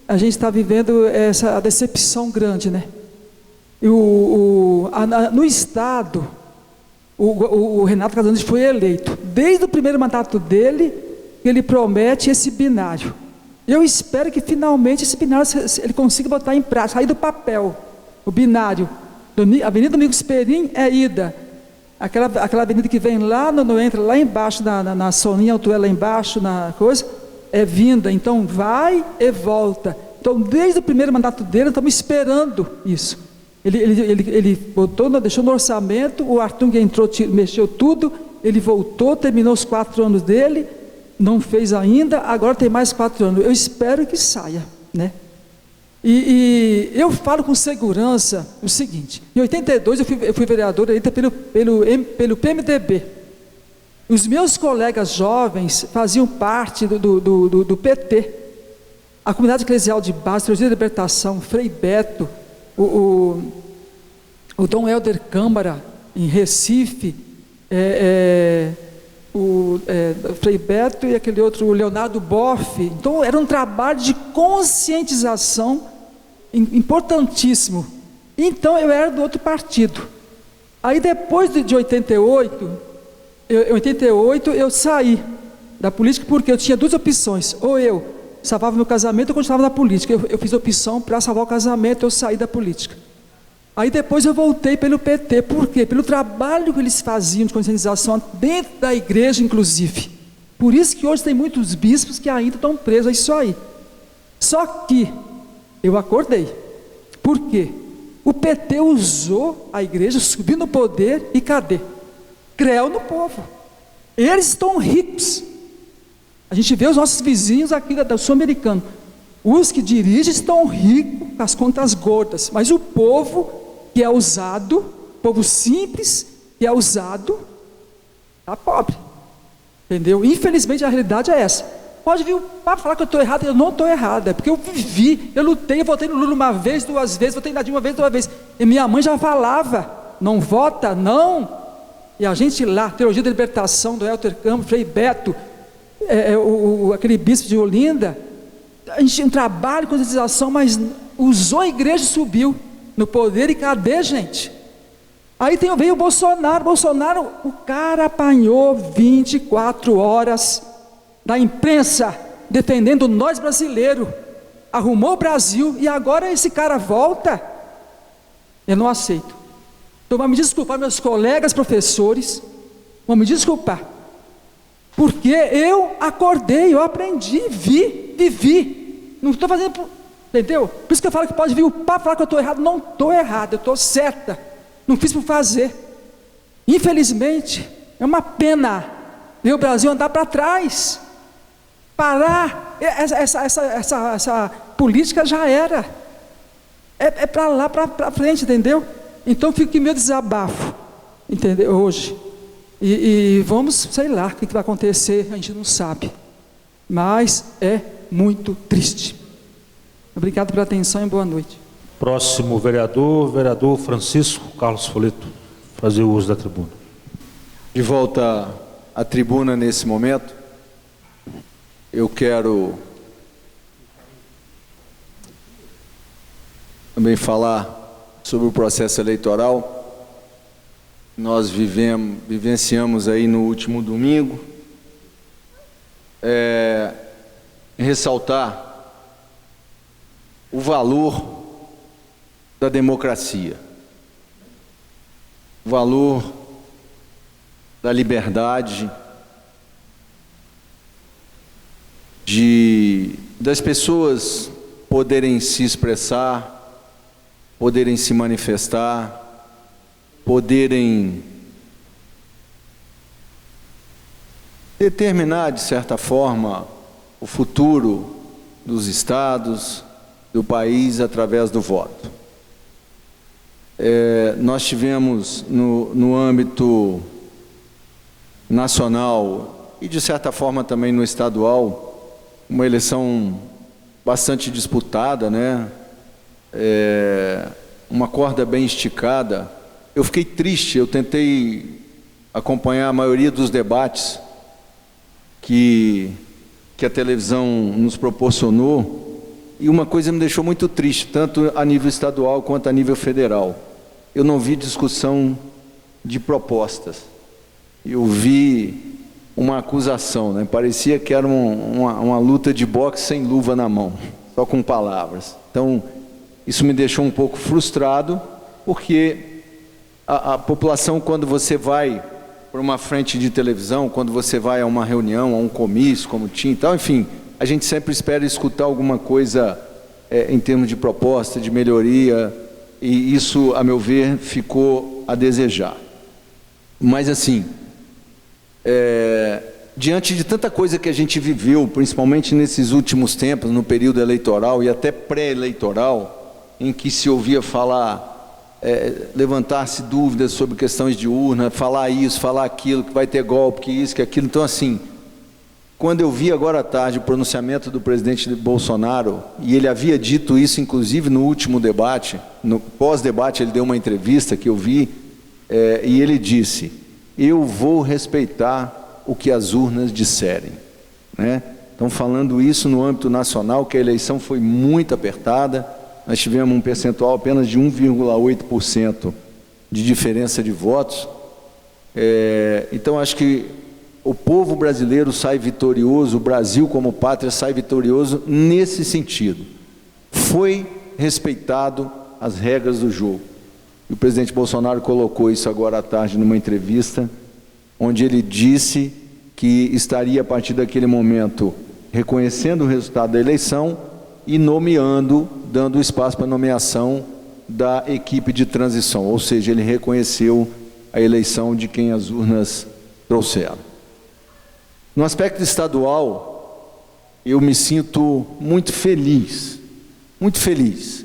a gente está vivendo essa decepção grande, né? No Estado, o Renato Casagrande foi eleito. Desde o primeiro mandato dele, ele promete esse binário. Eu espero que finalmente esse binário ele consiga botar em prática, sair do papel. O binário, Avenida Domingos Perim é ida. Aquela avenida que vem lá, entra lá embaixo, na Soninha Altué, lá embaixo, na coisa, é vinda. Então vai e volta. Então, desde o primeiro mandato dele, estamos esperando isso. Ele botou, deixou no orçamento, o Arthur que entrou, mexeu tudo, ele voltou, terminou os 4 anos dele, não fez ainda, agora tem mais 4 anos. Eu espero que saia, né? E eu falo com segurança o seguinte: em 82 eu fui vereador eleito pelo PMDB. Os meus colegas jovens faziam parte do PT. A comunidade eclesial de base, Teologia da Libertação, Frei Beto, o Dom Helder Câmara, em Recife, o Frei Beto e aquele outro, o Leonardo Boff. Então era um trabalho de conscientização importantíssimo. Então eu era do outro partido. Aí depois de 88, eu saí da política, porque eu tinha 2 opções: ou eu salvava meu casamento ou continuava na política. Eu fiz a opção para salvar o casamento, eu saí da política. Aí depois eu voltei pelo PT. Por quê? Pelo trabalho que eles faziam de conscientização dentro da igreja, inclusive. Por isso que hoje tem muitos bispos que ainda estão presos a isso aí. Só que eu acordei. Por quê? O PT usou a igreja, subiu no poder, e cadê? Creu no povo. Eles estão ricos. A gente vê os nossos vizinhos aqui da Sul-Americana. Os que dirigem estão ricos, com as contas gordas. Mas o povo que é usado, o povo simples que é usado, está pobre. Entendeu? Infelizmente a realidade é essa. Pode vir o papo falar que eu estou errado. Eu não estou errado. É porque eu vivi, eu lutei, eu votei no Lula 1 vez, 2 vezes, votei na Dilma 1 vez, 2 vezes. E minha mãe já falava: não vota, não. E a gente lá, Teologia da Libertação, do Helder Câmara, Frei Beto, aquele bispo de Olinda, a gente tinha um trabalho de conscientização, mas usou a igreja e subiu no poder. E cadê, gente? Aí veio o Bolsonaro. O cara apanhou 24 horas da imprensa defendendo nós brasileiros, arrumou o Brasil, e agora esse cara volta. Eu não aceito. Então vão me desculpar meus colegas professores, vão me desculpar, porque eu acordei, eu aprendi, vivi, não estou fazendo, entendeu? Por isso que eu falo que pode vir o papo falar que eu estou errado, não estou errado, eu estou certa, não fiz por fazer. Infelizmente, é uma pena ver o Brasil andar para trás, parar, essa política já era, é para lá, para frente, entendeu? Então fica aqui meu desabafo, entendeu, hoje, e vamos, sei lá, o que vai acontecer, a gente não sabe, mas é muito triste. Obrigado pela atenção e boa noite. Próximo vereador Francisco Carlos Folleto, fazer o uso da tribuna. De volta à tribuna nesse momento, eu quero também falar sobre o processo eleitoral. Nós vivenciamos aí no último domingo, ressaltar o valor da democracia, o valor da liberdade, das pessoas poderem se expressar, poderem se manifestar, poderem determinar, de certa forma, o futuro dos estados, do país, através do voto. Nós tivemos no âmbito nacional e, de certa forma, também no estadual, uma eleição bastante disputada, né? Uma corda bem esticada. Eu fiquei triste, eu tentei acompanhar a maioria dos debates que a televisão nos proporcionou, e uma coisa me deixou muito triste, tanto a nível estadual quanto a nível federal. Eu não vi discussão de propostas, eu vi uma acusação, né? Parecia que era uma luta de boxe sem luva na mão, só com palavras. Então, isso me deixou um pouco frustrado, porque a população, quando você vai para uma frente de televisão, quando você vai a uma reunião, a um comício, como tinha e tal, enfim, a gente sempre espera escutar alguma coisa em termos de proposta, de melhoria, e isso, a meu ver, ficou a desejar. Mas assim, diante de tanta coisa que a gente viveu, principalmente nesses últimos tempos, no período eleitoral e até pré-eleitoral, em que se ouvia falar, levantar-se dúvidas sobre questões de urna, falar isso, falar aquilo, que vai ter golpe, que isso, que aquilo. Então, assim, quando eu vi agora à tarde o pronunciamento do presidente Bolsonaro, e ele havia dito isso, inclusive, no último debate, no pós-debate, ele deu uma entrevista que eu vi, e ele disse: eu vou respeitar o que as urnas disserem, né? Então, falando isso no âmbito nacional, que a eleição foi muito apertada, nós tivemos um percentual apenas de 1,8% de diferença de votos. Então, acho que o povo brasileiro sai vitorioso, o Brasil como pátria sai vitorioso nesse sentido. Foi respeitado as regras do jogo. E o presidente Bolsonaro colocou isso agora à tarde numa entrevista, onde ele disse que estaria, a partir daquele momento, reconhecendo o resultado da eleição e nomeando, dando espaço para a nomeação da equipe de transição, ou seja, ele reconheceu a eleição de quem as urnas trouxeram. No aspecto estadual, eu me sinto muito feliz, muito feliz.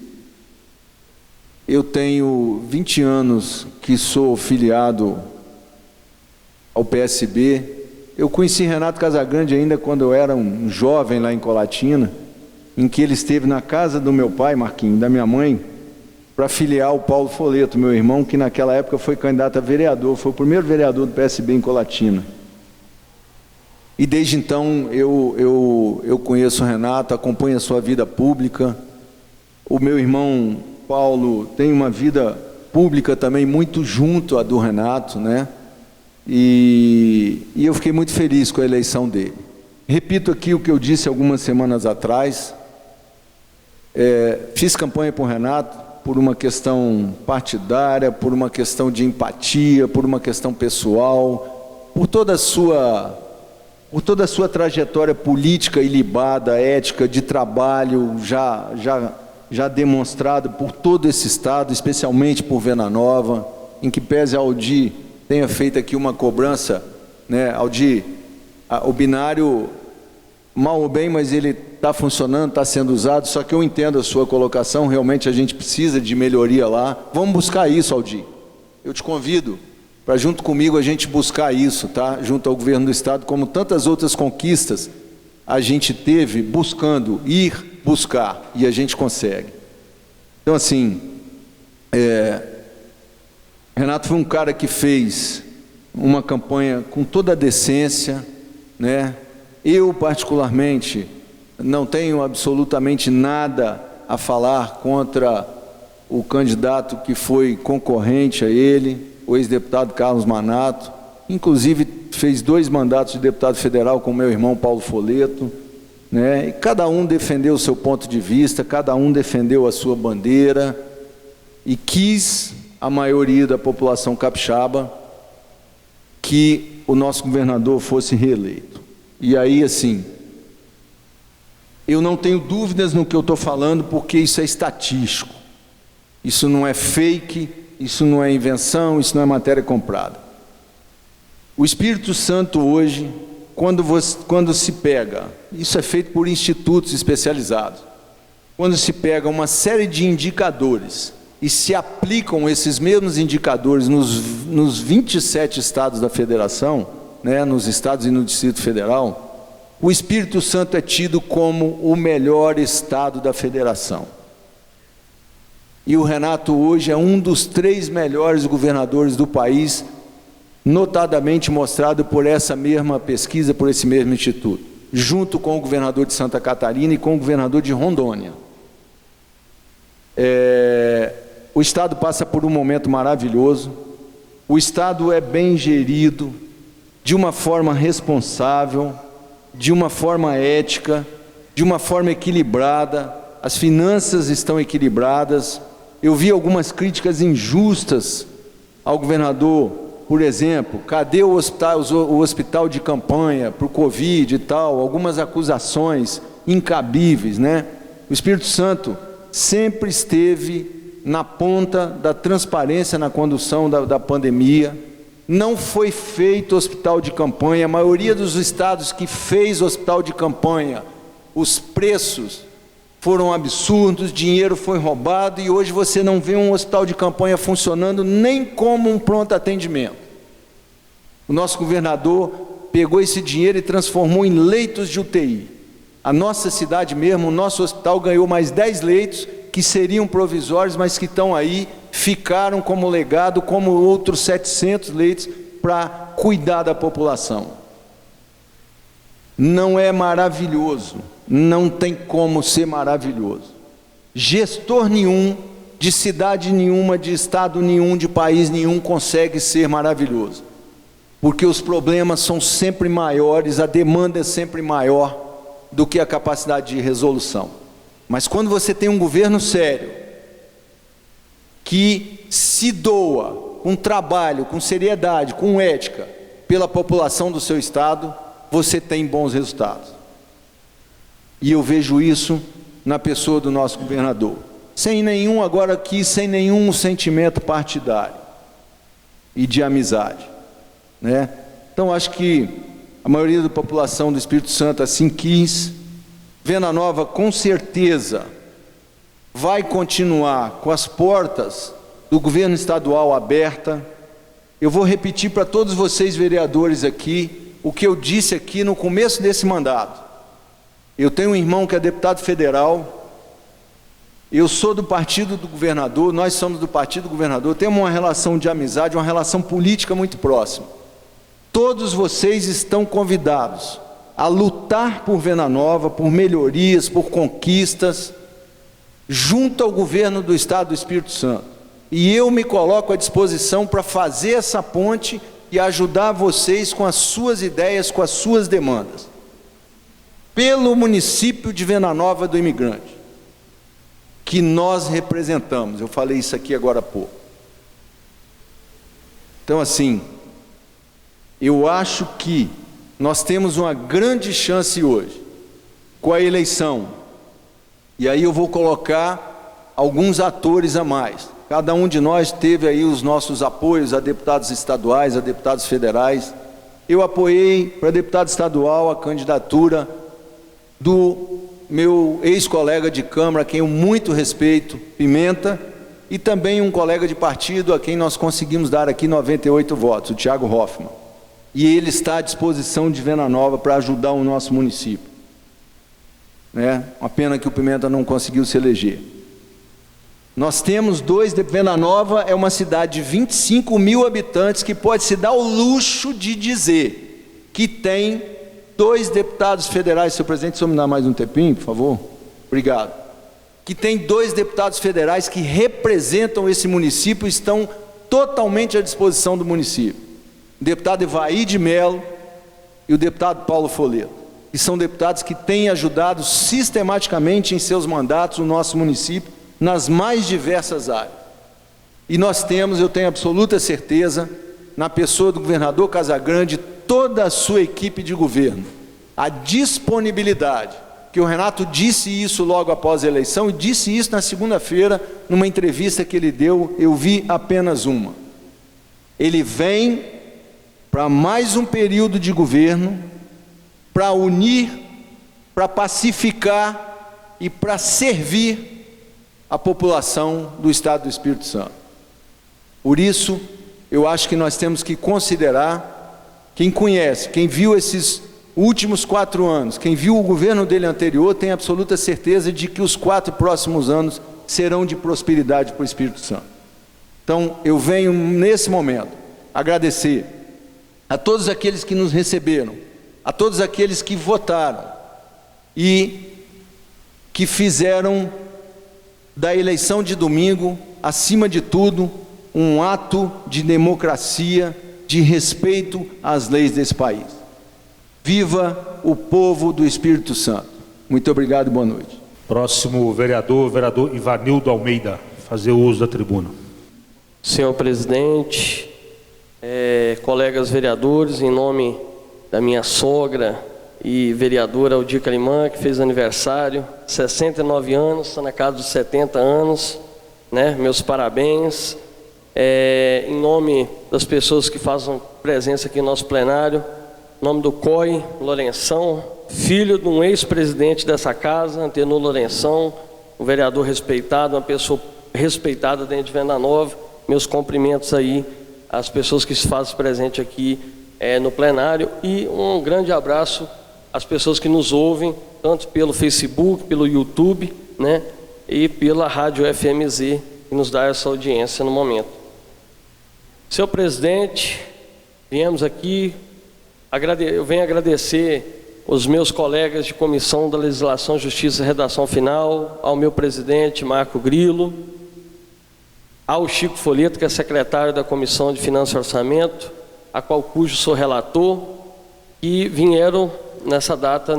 Eu tenho 20 anos que sou filiado ao PSB. Eu conheci Renato Casagrande ainda quando eu era um jovem lá em Colatina, em que ele esteve na casa do meu pai, Marquinhos, da minha mãe, para filiar o Paulo Folleto, meu irmão, que naquela época foi candidato a vereador, foi o primeiro vereador do PSB em Colatina. E desde então eu conheço o Renato, acompanho a sua vida pública. O meu irmão Paulo tem uma vida pública também muito junto à do Renato, né? E eu fiquei muito feliz com a eleição dele. Repito aqui o que eu disse algumas semanas atrás. Fiz campanha para o Renato, por uma questão partidária, por uma questão de empatia, por uma questão pessoal, por toda a sua trajetória política ilibada, ética, de trabalho, já demonstrada por todo esse estado, especialmente por Venda Nova, em que pese Aldir tenha feito aqui uma cobrança, né? Aldir, o binário, mal ou bem, mas ele está funcionando, está sendo usado, só que eu entendo a sua colocação, realmente a gente precisa de melhoria lá. Vamos buscar isso, Aldir. Eu te convido para junto comigo a gente buscar isso, tá? Junto ao governo do estado, como tantas outras conquistas a gente teve buscando ir buscar, e a gente consegue. Então assim, Renato foi um cara que fez uma campanha com toda a decência, né? Eu particularmente não tenho absolutamente nada a falar contra o candidato que foi concorrente a ele, o ex-deputado Carlos Manato, inclusive fez 2 mandatos de deputado federal com meu irmão Paulo Foleto, né? E cada um defendeu o seu ponto de vista, cada um defendeu a sua bandeira e quis, a maioria da população capixaba, que o nosso governador fosse reeleito. E aí, assim, eu não tenho dúvidas no que eu estou falando, porque isso é estatístico, isso não é fake, isso não é invenção, isso não é matéria comprada. O Espírito Santo hoje, quando se pega, isso é feito por institutos especializados, quando se pega uma série de indicadores e se aplicam esses mesmos indicadores nos 27 estados da federação, né, nos estados e no Distrito Federal, o Espírito Santo é tido como o melhor estado da federação. E o Renato hoje é um dos 3 melhores governadores do país, notadamente mostrado por essa mesma pesquisa, por esse mesmo instituto, junto com o governador de Santa Catarina e com o governador de Rondônia. O estado passa por um momento maravilhoso, o estado é bem gerido, de uma forma responsável, de uma forma ética, de uma forma equilibrada, as finanças estão equilibradas. Eu vi algumas críticas injustas ao governador, por exemplo, cadê o hospital de campanha para o Covid e tal, algumas acusações incabíveis, né? O Espírito Santo sempre esteve na ponta da transparência na condução da pandemia. Não foi feito hospital de campanha, a maioria dos estados que fez hospital de campanha, os preços foram absurdos, dinheiro foi roubado e hoje você não vê um hospital de campanha funcionando nem como um pronto atendimento. O nosso governador pegou esse dinheiro e transformou em leitos de UTI. A nossa cidade mesmo, o nosso hospital ganhou mais 10 leitos que seriam provisórios, mas que estão aí, ficaram como legado, como outros 700 leitos para cuidar da população. Não é maravilhoso? Não tem como ser maravilhoso. Gestor nenhum, de cidade nenhuma, de estado nenhum, de país nenhum consegue ser maravilhoso, porque os problemas são sempre maiores, a demanda é sempre maior do que a capacidade de resolução. Mas quando você tem um governo sério, que se doa com trabalho, com seriedade, com ética, pela população do seu estado, você tem bons resultados. E eu vejo isso na pessoa do nosso governador, sem nenhum sentimento partidário e de amizade, né? Então acho que a maioria da população do Espírito Santo assim quis. Venda Nova com certeza vai continuar com as portas do governo estadual aberta. Eu vou repetir para todos vocês vereadores aqui o que eu disse aqui no começo desse mandato. Eu tenho um irmão que é deputado federal, eu sou do partido do governador, nós somos do partido do governador, temos uma relação de amizade, uma relação política muito próxima. Todos vocês estão convidados a lutar por Venda Nova, por melhorias, por conquistas, junto ao governo do Estado do Espírito Santo. E eu me coloco à disposição para fazer essa ponte e ajudar vocês com as suas ideias, com as suas demandas, pelo município de Venda Nova do Imigrante. que nós representamos. Eu falei isso aqui agora há pouco. Então, assim, eu acho que nós temos uma grande chance hoje, com a eleição, e aí eu vou colocar alguns atores a mais. Cada um de nós teve aí os nossos apoios a deputados estaduais, a deputados federais. Eu apoiei para deputado estadual a candidatura do meu ex-colega de Câmara, a quem eu muito respeito, Pimenta, e também um colega de partido a quem nós conseguimos dar aqui 98 votos, o Thiago Hoffmann. E ele está à disposição de Venda Nova para ajudar o nosso município. Uma pena que o Pimenta não conseguiu se eleger. Nós temos Venda Nova é uma cidade de 25 mil habitantes que pode se dar o luxo de dizer que tem 2 deputados federais. Senhor presidente, só me dá mais um tempinho, por favor? Obrigado. Que tem 2 deputados federais que representam esse município e estão totalmente à disposição do município. O deputado Evaí de Mello e o deputado Paulo Folleto, que são deputados que têm ajudado sistematicamente em seus mandatos o nosso município nas mais diversas áreas. E nós temos, eu tenho absoluta certeza, na pessoa do governador Casagrande, toda a sua equipe de governo, a disponibilidade, que o Renato disse isso logo após a eleição, e disse isso na segunda-feira, numa entrevista que ele deu, eu vi apenas uma. Ele vem para mais um período de governo, para unir, para pacificar e para servir a população do Estado do Espírito Santo. Por isso, eu acho que nós temos que considerar, quem conhece, quem viu esses últimos 4 anos, quem viu o governo dele anterior, tem absoluta certeza de que os 4 próximos anos serão de prosperidade para o Espírito Santo. Então, eu venho nesse momento agradecer a todos aqueles que nos receberam, a todos aqueles que votaram e que fizeram da eleição de domingo, acima de tudo, um ato de democracia, de respeito às leis desse país. Viva o povo do Espírito Santo. Muito obrigado e boa noite. Próximo vereador Ivanildo Almeida, fazer o uso da tribuna. Senhor presidente, colegas vereadores, em nome da minha sogra e vereadora Aldir Calimã, que fez aniversário, 69 anos, está na casa dos 70 anos, meus parabéns. Em nome das pessoas que fazem presença aqui no nosso plenário, em nome do COI Lourenção, filho de um ex-presidente dessa casa, Antenor Lourenção, um vereador respeitado, uma pessoa respeitada dentro de Venda Nova, meus cumprimentos aí às pessoas que se fazem presente aqui no plenário, e um grande abraço às pessoas que nos ouvem, tanto pelo Facebook, pelo YouTube, e pela Rádio FMZ, que nos dá essa audiência no momento. Senhor presidente, viemos aqui, eu venho agradecer os meus colegas de Comissão da Legislação, Justiça e Redação Final, ao meu presidente Marco Grilo, ao Chico Folleto, que é secretário da Comissão de Finanças e Orçamento, cujo sou relator, e vieram nessa data,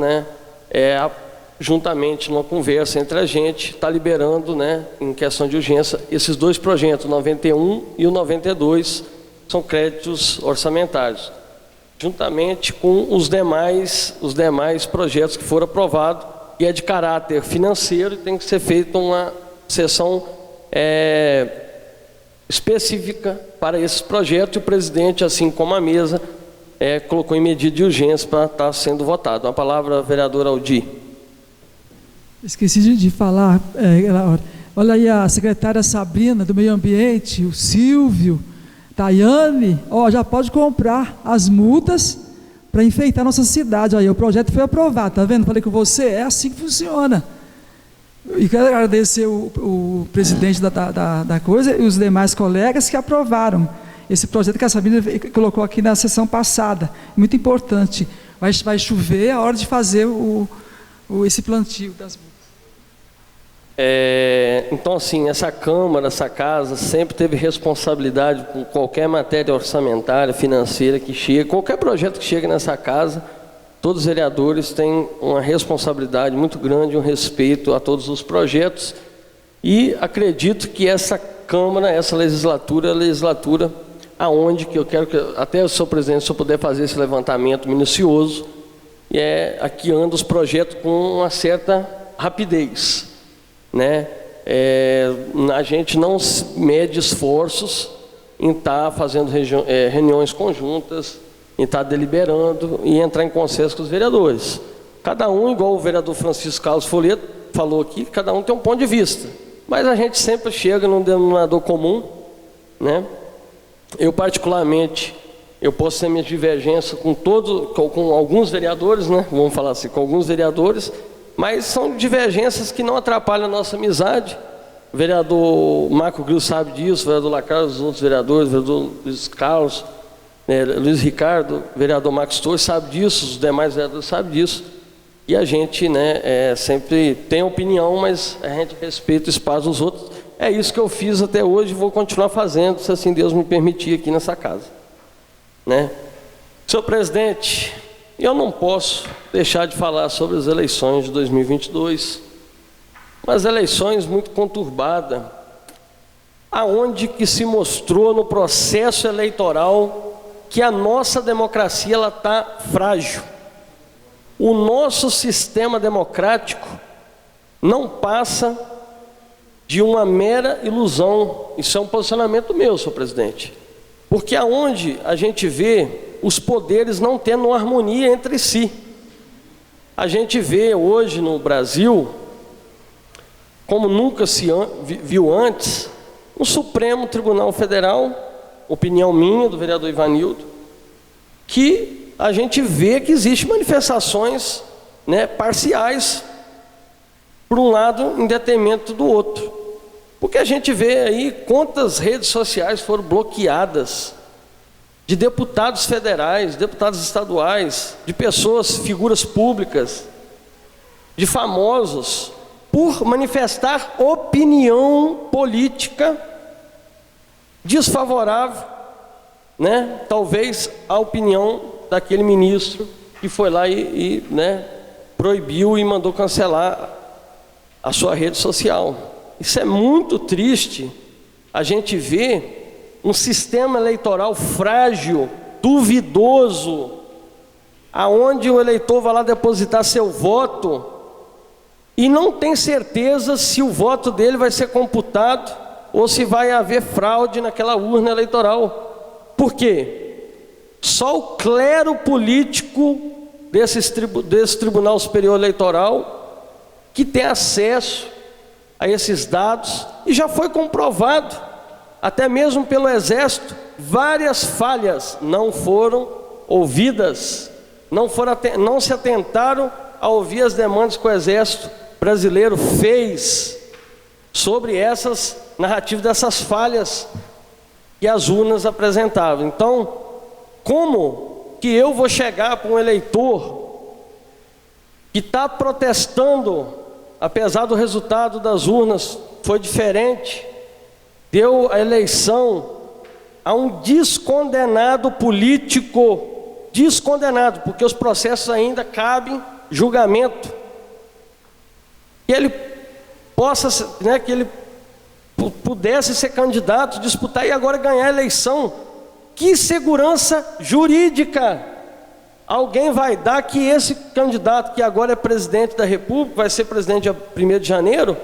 juntamente numa conversa entre a gente, está liberando, em questão de urgência, esses 2 projetos, o 91 e o 92, são créditos orçamentários, juntamente com os demais projetos que foram aprovados, e é de caráter financeiro, e tem que ser feita uma sessão específica para esses projetos, e o presidente, assim como a mesa, colocou em medida de urgência para estar sendo votado. A palavra, vereadora Aldir. Esqueci de falar, olha aí a secretária Sabrina do Meio Ambiente, o Silvio, Tayane, já pode comprar as multas para enfeitar nossa cidade. Aí o projeto foi aprovado, tá vendo? Falei com você, é assim que funciona. E quero agradecer o presidente da coisa e os demais colegas que aprovaram esse projeto que a Sabrina colocou aqui na sessão passada. Muito importante. Vai chover, é hora de fazer esse plantio das multas. Então, assim, essa Câmara, essa casa, sempre teve responsabilidade com qualquer matéria orçamentária, financeira que chega, qualquer projeto que chega nessa casa. Todos os vereadores têm uma responsabilidade muito grande, um respeito a todos os projetos, E acredito que essa Câmara, essa legislatura, é a legislatura aonde que eu quero que, até o senhor presidente, se eu puder fazer esse levantamento minucioso, aqui anda os projetos com uma certa rapidez, né? A gente não mede esforços em estar fazendo reuniões conjuntas, em estar deliberando e entrar em consenso com os vereadores. Cada um, igual o vereador Francisco Carlos Folheto falou aqui, cada um tem um ponto de vista, mas a gente sempre chega num denominador comum, né? Eu particularmente, eu posso ter minha divergência com alguns vereadores, né? Vamos falar assim, com alguns vereadores, mas são divergências que não atrapalham a nossa amizade. O vereador Marco Grilo sabe disso, o vereador Lacardo, os outros vereadores, o vereador Luiz Carlos, Luiz Ricardo, o vereador Marcos Torres sabe disso, os demais vereadores sabem disso. E a gente, né, sempre tem opinião, mas a gente respeita o espaço dos outros. É isso que eu fiz até hoje e vou continuar fazendo, se assim Deus me permitir, aqui nessa casa, né? Senhor presidente, eu não posso deixar de falar sobre as eleições de 2022, umas eleições muito conturbadas, aonde que se mostrou no processo eleitoral que a nossa democracia ela está frágil. O nosso sistema democrático não passa de uma mera ilusão. Isso é um posicionamento meu, senhor presidente, porque aonde a gente vê os poderes não tendo uma harmonia entre si. A gente vê hoje no Brasil, como nunca se viu antes, o Supremo Tribunal Federal, opinião minha, do vereador Ivanildo, que a gente vê que existem manifestações, né, parciais, por um lado, em detrimento do outro. Porque a gente vê aí quantas redes sociais foram bloqueadas, de deputados federais, deputados estaduais, de pessoas, figuras públicas, de famosos, por manifestar opinião política desfavorável, né, talvez a opinião daquele ministro que foi lá né, proibiu e mandou cancelar a sua rede social. Isso é muito triste, a gente vê um sistema eleitoral frágil, duvidoso, aonde o eleitor vai lá depositar seu voto e não tem certeza se o voto dele vai ser computado ou se vai haver fraude naquela urna eleitoral. Por quê? Só o clero político desse Tribunal Superior Eleitoral que tem acesso a esses dados, e já foi comprovado, até mesmo pelo Exército, várias falhas não foram ouvidas, não se atentaram a ouvir as demandas que o Exército brasileiro fez sobre essas narrativas, dessas falhas que as urnas apresentavam. Então, como que eu vou chegar para um eleitor que está protestando, apesar do resultado das urnas foi diferente, deu a eleição a um descondenado político, descondenado, porque os processos ainda cabem julgamento, que ele possa, né, que ele pudesse ser candidato, disputar e agora ganhar a eleição. Que segurança jurídica alguém vai dar que esse candidato, que agora é presidente da República, vai ser presidente dia 1º de janeiro,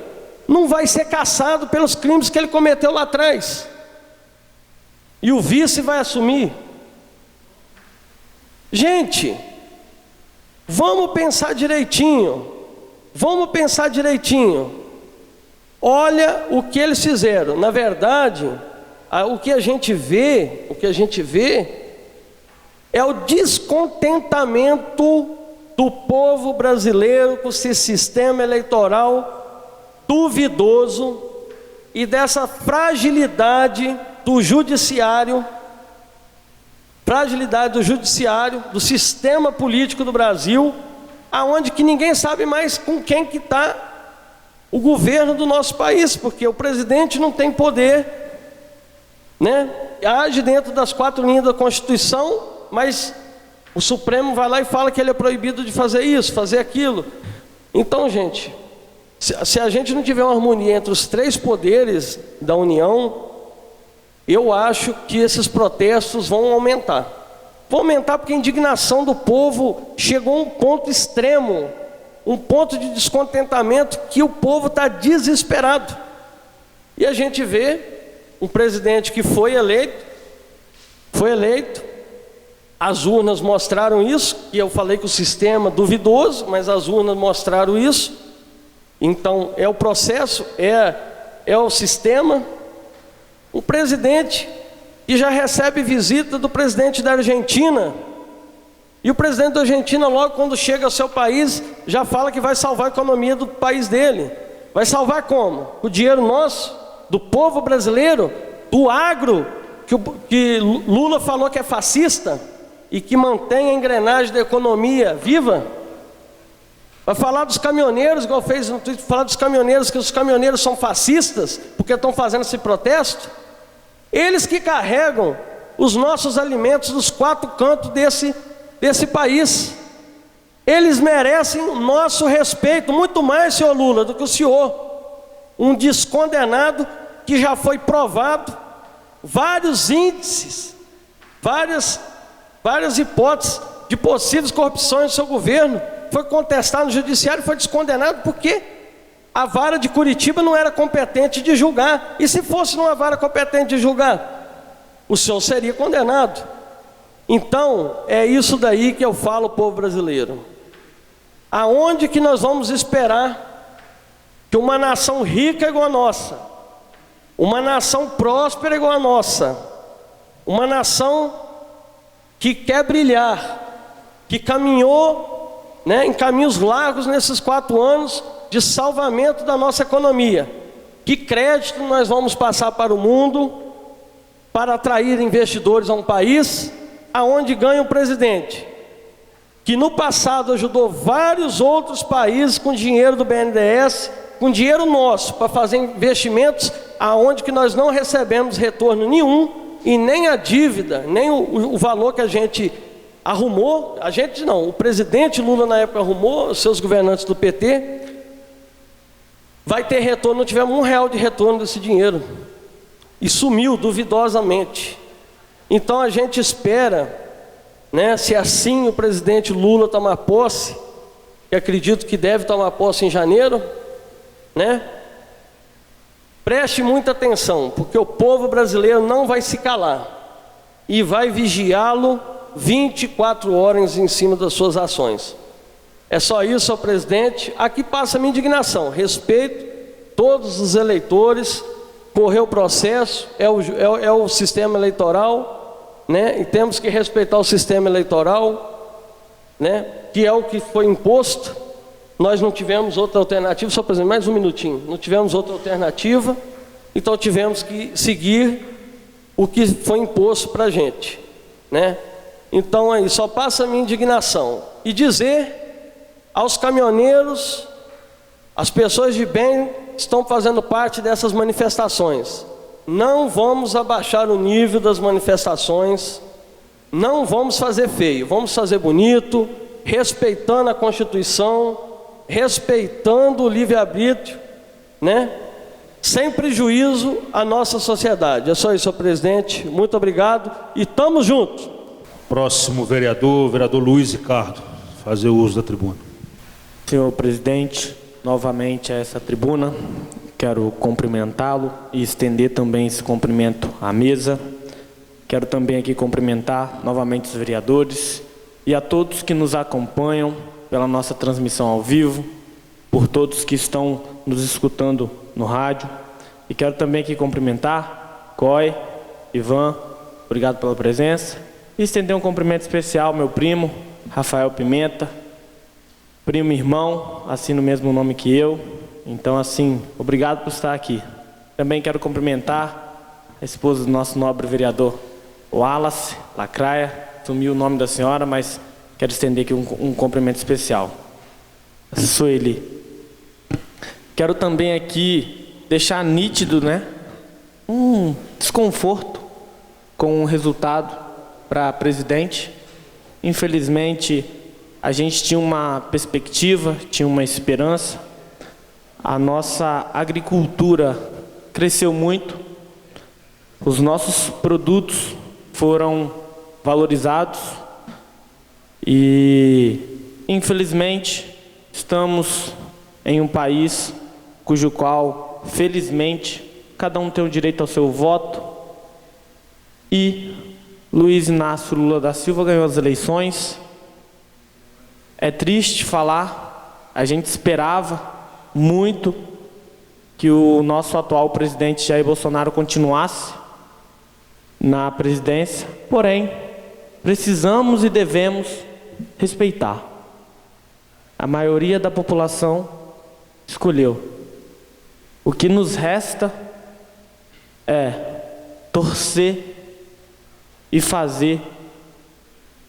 não vai ser cassado pelos crimes que ele cometeu lá atrás? E o vice vai assumir? Gente, vamos pensar direitinho. Vamos pensar direitinho. Olha o que eles fizeram. Na verdade, o que a gente vê é o descontentamento do povo brasileiro com esse sistema eleitoral duvidoso e dessa fragilidade do judiciário, do sistema político do Brasil, aonde que ninguém sabe mais com quem que está o governo do nosso país, porque o presidente não tem poder, né? Age dentro das 4 linhas da Constituição, mas o Supremo vai lá e fala que ele é proibido de fazer isso, fazer aquilo. Então, gente, Se a gente não tiver uma harmonia entre os 3 poderes da União, eu acho que esses protestos vão aumentar. Vão aumentar porque a indignação do povo chegou a um ponto extremo, um ponto de descontentamento que o povo está desesperado. E a gente vê um presidente que foi eleito, as urnas mostraram isso, e eu falei que o sistema duvidoso, mas as urnas mostraram isso. Então, é o processo, é o sistema. O presidente que já recebe visita do presidente da Argentina, e o presidente da Argentina, logo quando chega ao seu país, já fala que vai salvar a economia do país dele. Vai salvar como? O dinheiro nosso, do povo brasileiro, do agro, que Lula falou que é fascista, e que mantém a engrenagem da economia viva. Vai falar dos caminhoneiros, igual fez no Twitter, falar dos caminhoneiros, que os caminhoneiros são fascistas, porque estão fazendo esse protesto. Eles que carregam os nossos alimentos dos 4 cantos desse país. Eles merecem o nosso respeito, muito mais, senhor Lula, do que o senhor. Um descondenado que já foi provado, vários índices, várias hipóteses de possíveis corrupções do seu governo, foi contestado no judiciário e foi descondenado porque a vara de Curitiba não era competente de julgar. E se fosse uma vara competente de julgar, o senhor seria condenado. Então, é isso daí que eu falo, povo brasileiro. Aonde que nós vamos esperar que uma nação rica igual a nossa, uma nação próspera igual a nossa, uma nação que quer brilhar, que caminhou, em caminhos largos nesses 4 anos de salvamento da nossa economia, que crédito nós vamos passar para o mundo para atrair investidores a um país aonde ganha um presidente que no passado ajudou vários outros países com dinheiro do BNDES, com dinheiro nosso, para fazer investimentos aonde que nós não recebemos retorno nenhum, e nem a dívida, nem o valor que a gente arrumou, a gente não, o presidente Lula na época arrumou, os seus governantes do PT, vai ter retorno, não tivemos R$1 de retorno desse dinheiro, e sumiu duvidosamente. Então a gente espera, se assim o presidente Lula tomar posse, que acredito que deve tomar posse em janeiro, preste muita atenção, porque o povo brasileiro não vai se calar, e vai vigiá-lo 24 horas em cima das suas ações. É só isso, senhor presidente. Aqui passa a minha indignação, respeito todos os eleitores, correu o processo, é o sistema eleitoral, e temos que respeitar o sistema eleitoral, que é o que foi imposto. Nós não tivemos outra alternativa, só presidente, mais um minutinho, não tivemos outra alternativa, então tivemos que seguir o que foi imposto para a gente, Então aí, só passa a minha indignação, e dizer aos caminhoneiros, as pessoas de bem estão fazendo parte dessas manifestações, não vamos abaixar o nível das manifestações, não vamos fazer feio, vamos fazer bonito, respeitando a Constituição, respeitando o livre-arbítrio, sem prejuízo à nossa sociedade. É só isso, senhor presidente, muito obrigado e estamos juntos. Próximo vereador Luiz Ricardo, fazer uso da tribuna. Senhor presidente, novamente a essa tribuna, quero cumprimentá-lo e estender também esse cumprimento à mesa. Quero também aqui cumprimentar novamente os vereadores e a todos que nos acompanham pela nossa transmissão ao vivo, por todos que estão nos escutando no rádio. E quero também aqui cumprimentar Coy, Ivan, obrigado pela presença. E estender um cumprimento especial ao meu primo, Rafael Pimenta, primo e irmão, assim no mesmo nome que eu. Então, assim, obrigado por estar aqui. Também quero cumprimentar a esposa do nosso nobre vereador Wallace Lacraia, sumiu o nome da senhora, mas quero estender aqui um cumprimento especial. Sueli. Quero também aqui deixar nítido, um desconforto com o resultado para presidente. Infelizmente, a gente tinha uma perspectiva, tinha uma esperança. a nossa agricultura cresceu muito, os nossos produtos foram valorizados e, infelizmente, estamos em um país cujo qual, felizmente, cada um tem o direito ao seu voto e Luiz Inácio Lula da Silva ganhou as eleições. É triste falar, a gente esperava muito que o nosso atual presidente Jair Bolsonaro continuasse na presidência, porém, precisamos e devemos respeitar. A maioria da população escolheu. O que nos resta é torcer e fazer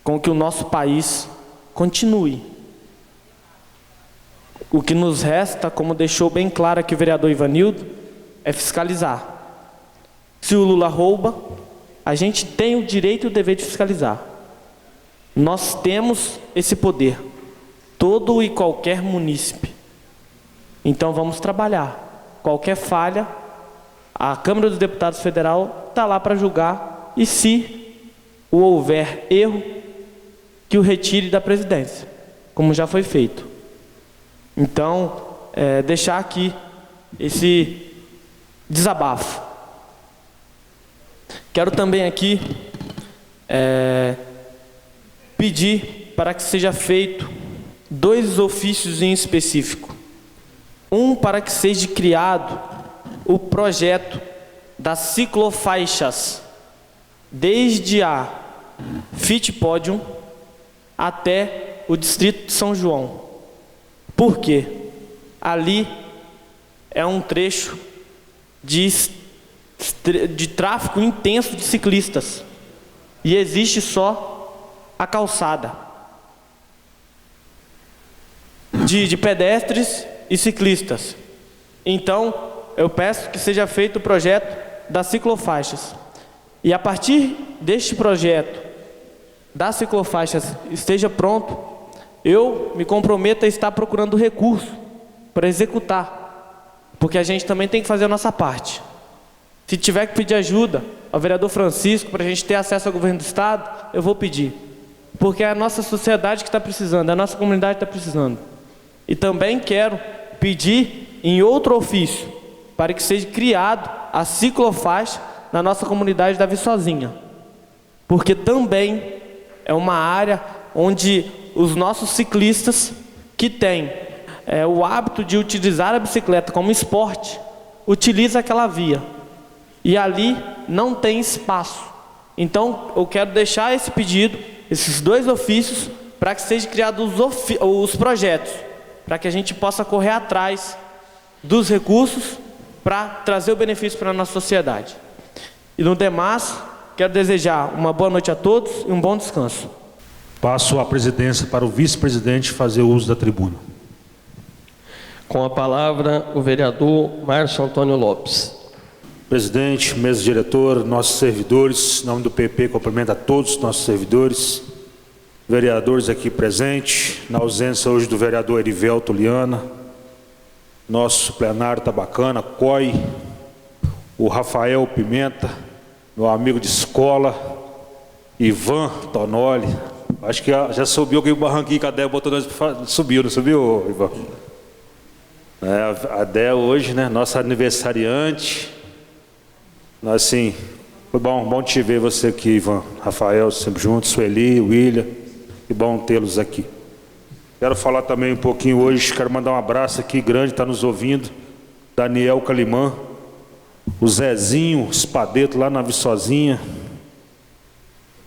com que o nosso país continue. O que nos resta, como deixou bem claro aqui o vereador Ivanildo, é fiscalizar. Se o Lula rouba, a gente tem o direito e o dever de fiscalizar. Nós temos esse poder, todo e qualquer munícipe. Então vamos trabalhar. Qualquer falha, a Câmara dos Deputados Federal está lá para julgar, e se houver erro, que o retire da presidência, como já foi feito. Então, deixar aqui esse desabafo. Quero também aqui pedir para que seja feito 2 ofícios em específico. Um, para que seja criado o projeto das ciclofaixas, desde a Fittipódium até o distrito de São João. Por quê? Ali é um trecho de tráfego intenso de ciclistas e existe só a calçada de pedestres e ciclistas. Então, eu peço que seja feito o projeto das ciclofaixas. E a partir deste projeto das ciclofaixas esteja pronto, eu me comprometo a estar procurando recurso para executar, porque a gente também tem que fazer a nossa parte. Se tiver que pedir ajuda ao vereador Francisco para a gente ter acesso ao governo do estado, eu vou pedir, porque é a nossa sociedade que está precisando, é a nossa comunidade que está precisando. E também quero pedir em outro ofício para que seja criado a ciclofaixa na nossa comunidade da Viçosinha, porque também é uma área onde os nossos ciclistas que têm o hábito de utilizar a bicicleta como esporte, utilizam aquela via, e ali não tem espaço. Então eu quero deixar esse pedido, esses 2 ofícios, para que sejam criados os projetos, para que a gente possa correr atrás dos recursos para trazer o benefício para a nossa sociedade. E no demais, quero desejar uma boa noite a todos e um bom descanso. Passo a presidência para o vice-presidente fazer uso da tribuna. Com a palavra, o vereador Márcio Antônio Lopes. Presidente, mesa diretora, nossos servidores, em nome do PP, cumprimento a todos os nossos servidores, vereadores aqui presentes, na ausência hoje do vereador Erivelto Liana, nosso plenário está bacana, COI, o Rafael Pimenta, meu amigo de escola, Ivan Tonoli, acho que já subiu aqui o barranquinho que a Débora botou nós, subiu, não subiu, Ivan? A Débora hoje, né, nossa aniversariante, assim, foi bom te ver você aqui, Ivan, Rafael, sempre juntos, Sueli, William, que bom tê-los aqui. Quero falar também um pouquinho hoje, quero mandar um abraço aqui grande, está nos ouvindo, Daniel Calimã, o Zezinho Espadeto lá na Viçosinha,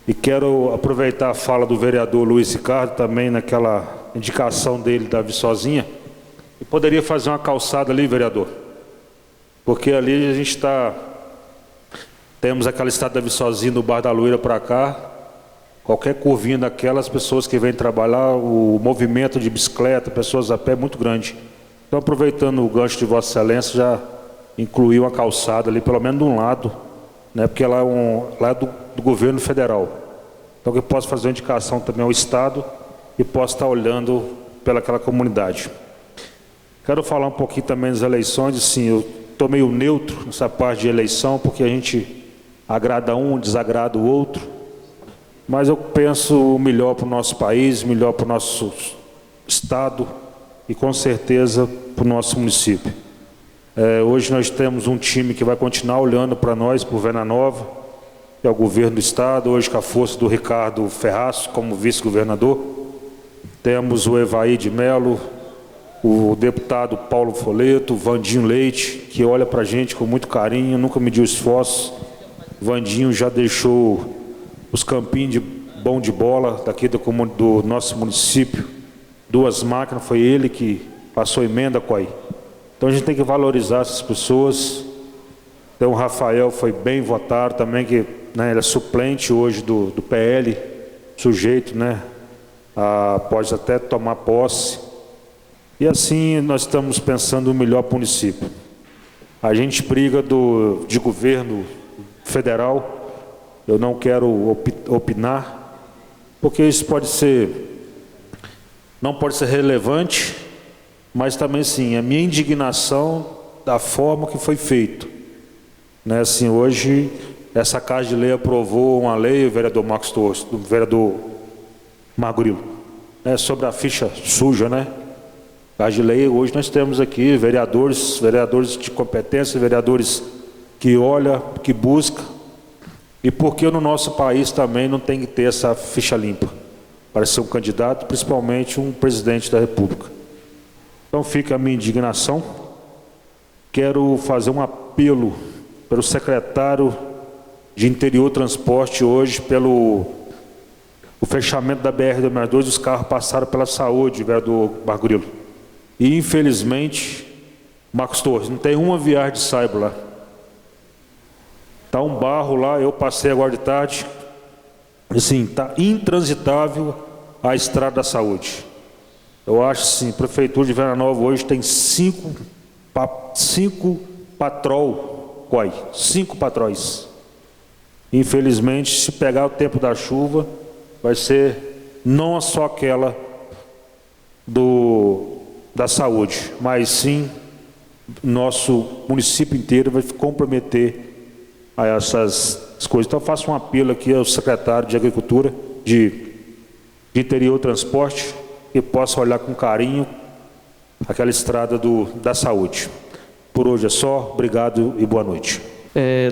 e quero aproveitar a fala do vereador Luiz Ricardo também naquela indicação dele da Viçosinha, e poderia fazer uma calçada ali, vereador, porque ali a gente temos aquela estrada da Viçosinha do Bar da Loira para cá, qualquer curvinha daquelas pessoas que vêm trabalhar, o movimento de bicicleta, pessoas a pé é muito grande. Então, aproveitando o gancho de Vossa Excelência, já incluiu uma calçada ali, pelo menos de um lado, né, porque lá é do governo federal. Então, que eu posso fazer uma indicação também ao Estado e posso estar olhando pelaquela comunidade. Quero falar um pouquinho também das eleições. Assim, eu estou meio neutro nessa parte de eleição, porque a gente agrada um, desagrada o outro. Mas eu penso o melhor para o nosso país, melhor para o nosso estado e com certeza para o nosso município. Hoje nós temos um time que vai continuar olhando para nós, por Venda Nova, que é o governo do estado, hoje com a força do Ricardo Ferraz como vice-governador. Temos o Evaí de Melo, o deputado Paulo Foleto, o Vandinho Leite, que olha para a gente com muito carinho, nunca mediu esforços. Vandinho já deixou os campinhos de bom de bola daqui do nosso município, 2 máquinas, foi ele que passou emenda com aí. Então a gente tem que valorizar essas pessoas. Então o Rafael foi bem votado também, que né, ele é suplente hoje do PL, sujeito, né, pode até tomar posse. E assim nós estamos pensando o melhor para o município. A gente briga de governo federal, eu não quero opinar, porque isso não pode ser relevante, mas também sim, a minha indignação da forma que foi feito. Né, assim, hoje, essa Casa de Lei aprovou uma lei, o vereador Marcos Torres, o vereador Margrilo, né, sobre a ficha suja, né? Casa de Lei, hoje nós temos aqui vereadores de competência, vereadores que olham, que buscam. E por que no nosso país também não tem que ter essa ficha limpa para ser um candidato, principalmente um presidente da República? Então fica a minha indignação. Quero fazer um apelo pelo secretário de Interior e Transporte hoje, pelo o fechamento da BR-262, os carros passaram pela saúde, vereador Margrilo. E infelizmente, Marcos Torres, não tem uma viagem de saibro lá. Está um barro lá, eu passei agora de tarde, assim, está intransitável a estrada da saúde. Eu acho assim, a Prefeitura de Venda Nova hoje tem 5 patróis. Infelizmente, se pegar o tempo da chuva, vai ser não só aquela da saúde, mas sim nosso município inteiro vai comprometer a essas coisas. Então eu faço um apelo aqui ao secretário de Agricultura, de Interior e Transporte, que possa olhar com carinho aquela estrada da saúde. Por hoje é só, obrigado e boa noite.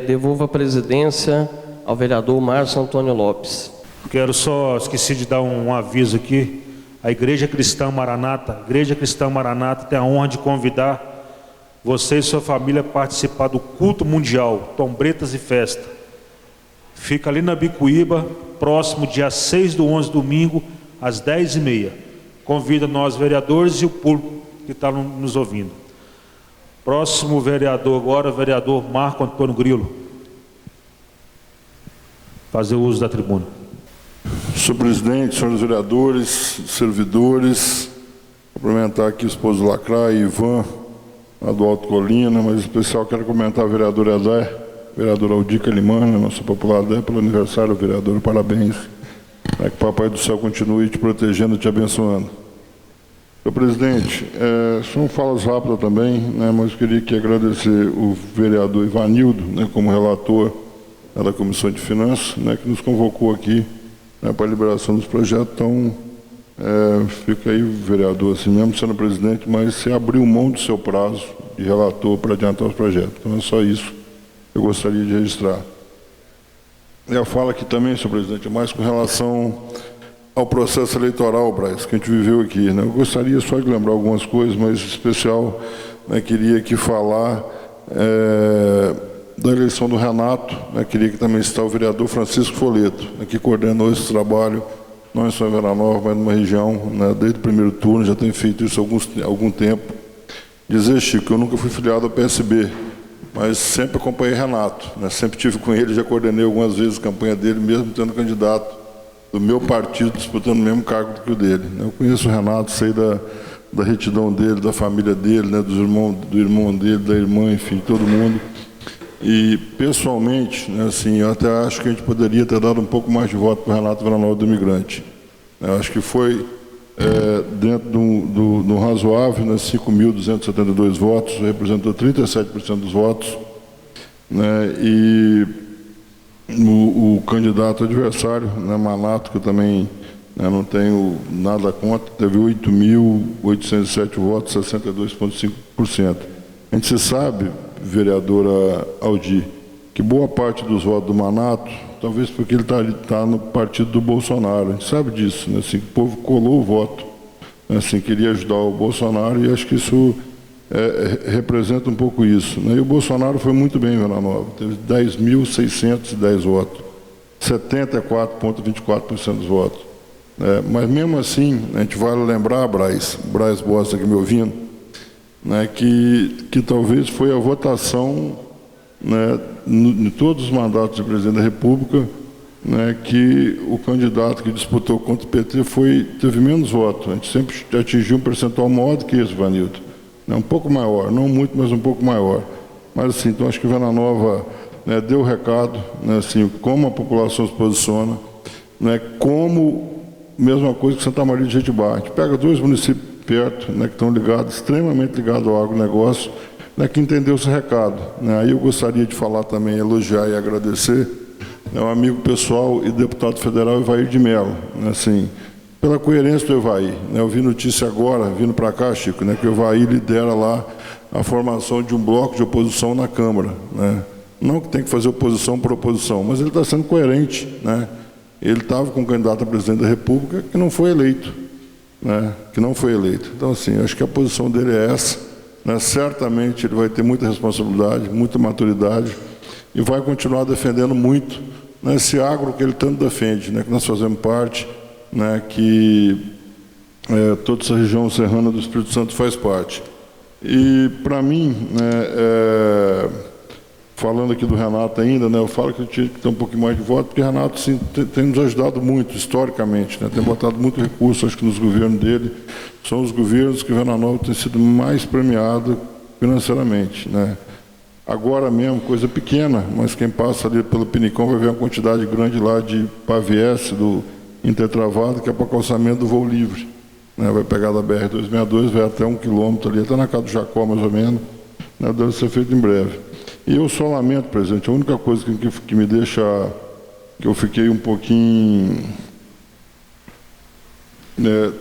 Devolvo a presidência ao vereador Márcio Antônio Lopes. Quero só, esqueci de dar um aviso aqui, a Igreja Cristã Maranata tem a honra de convidar você e sua família a participar do culto mundial, Tombretas e Festa. Fica ali na Bicuíba, próximo dia 6/11, domingo, às 10h30. Convida nós vereadores e o público que está nos ouvindo. Próximo vereador agora, vereador Marco Antônio Grilo. Fazer uso da tribuna. Senhor presidente, senhores vereadores, servidores, cumprimentar aqui o esposo Lacraia, Ivan, lá do Alto Colina, mas em especial quero comentar o vereador Adé, vereador Aldir Calimana, nosso popular Adé, pelo aniversário, vereador, parabéns. Que o Papai do Céu continue te protegendo e te abençoando. Senhor presidente, são falas rápidas também, né, mas eu queria aqui agradecer o vereador Ivanildo, né, como relator da Comissão de Finanças, né, que nos convocou aqui, né, para a liberação dos projetos. Então, fica aí, vereador, assim mesmo sendo presidente, mas você abriu mão do seu prazo de relator para adiantar os projetos. Então é só isso que eu gostaria de registrar. E a fala aqui também, senhor presidente, mais com relação ao processo eleitoral, Braz, que a gente viveu aqui, né? Eu gostaria só de lembrar algumas coisas, mas em especial, né, queria aqui falar da eleição do Renato, né, queria que também está o vereador Francisco Foleto, né, que coordenou esse trabalho, não só em Venda Nova, mas numa região, né, desde o primeiro turno, já tem feito isso há algum tempo. Dizer, Chico, eu nunca fui filiado ao PSB, mas sempre acompanhei Renato, né, sempre estive com ele, já coordenei algumas vezes a campanha dele, mesmo tendo candidato do meu partido, disputando o mesmo cargo do que o dele. Eu conheço o Renato, sei da retidão dele, da família dele, né, do irmão dele, da irmã, enfim, todo mundo. E, pessoalmente, né, assim, eu até acho que a gente poderia ter dado um pouco mais de voto para o Renato Venda Nova do Imigrante. Eu acho que foi dentro do razoável, né, 5.272 votos, representou 37% dos votos, né, e o candidato adversário, né, Manato, que eu também, né, não tenho nada contra, teve 8.807 votos, 62,5%. A gente sabe, vereadora Aldir, que boa parte dos votos do Manato, talvez porque ele está no partido do Bolsonaro, a gente sabe disso, né? Assim, o povo colou o voto, né? Assim, queria ajudar o Bolsonaro, e acho que isso representa um pouco isso, né? E o Bolsonaro foi muito bem em Vila Nova, teve 10.610 votos, 74,24% dos votos. Mas mesmo assim, a gente vale lembrar, Braz Bosta aqui me ouvindo, né, que talvez foi a votação, né, em todos os mandatos de presidente da República, né, que o candidato que disputou contra o PT teve menos votos. A gente sempre atingiu um percentual maior do que esse, Vanildo. Um pouco maior, não muito, mas um pouco maior. Mas assim, então acho que Vila Nova, né, deu o recado, né, assim, como a população se posiciona, né, como mesma coisa que Santa Maria de Jetibá. A gente pega dois municípios perto, né, que estão ligados, extremamente ligados ao agronegócio, né, que entendeu esse recado, né. Aí eu gostaria de falar também, elogiar e agradecer, né, o amigo pessoal e deputado federal Evair de Mello, né, assim, pela coerência do Evair, né. Eu vi notícia agora, vindo para cá, Chico, né, que o Evair lidera lá a formação de um bloco de oposição na Câmara, né. Não que tem que fazer oposição por oposição, mas ele está sendo coerente, né. Ele estava com um candidato a presidente da República que não foi eleito, né, que não foi eleito. Então, assim, acho que a posição dele é essa, né, certamente ele vai ter muita responsabilidade, muita maturidade e vai continuar defendendo muito, né, esse agro que ele tanto defende, né, que nós fazemos parte, né, que toda essa região serrana do Espírito Santo faz parte. E, para mim, né, falando aqui do Renato ainda, né, eu falo que eu tinha que ter um pouquinho mais de voto, porque o Renato, sim, tem nos ajudado muito, historicamente, né, tem botado muito recurso, acho que nos governos dele, são os governos que Vila Nova tem sido mais premiado financeiramente, né. Agora mesmo, coisa pequena, mas quem passa ali pelo Pinicão vai ver uma quantidade grande lá de PAVS, do intertravado, que é para calçamento do voo livre, né, vai pegar da BR-262, vai até 1 quilômetro ali, até na casa do Jacó, mais ou menos, né, deve ser feito em breve. E eu só lamento, presidente, a única coisa que me deixa, que eu fiquei um pouquinho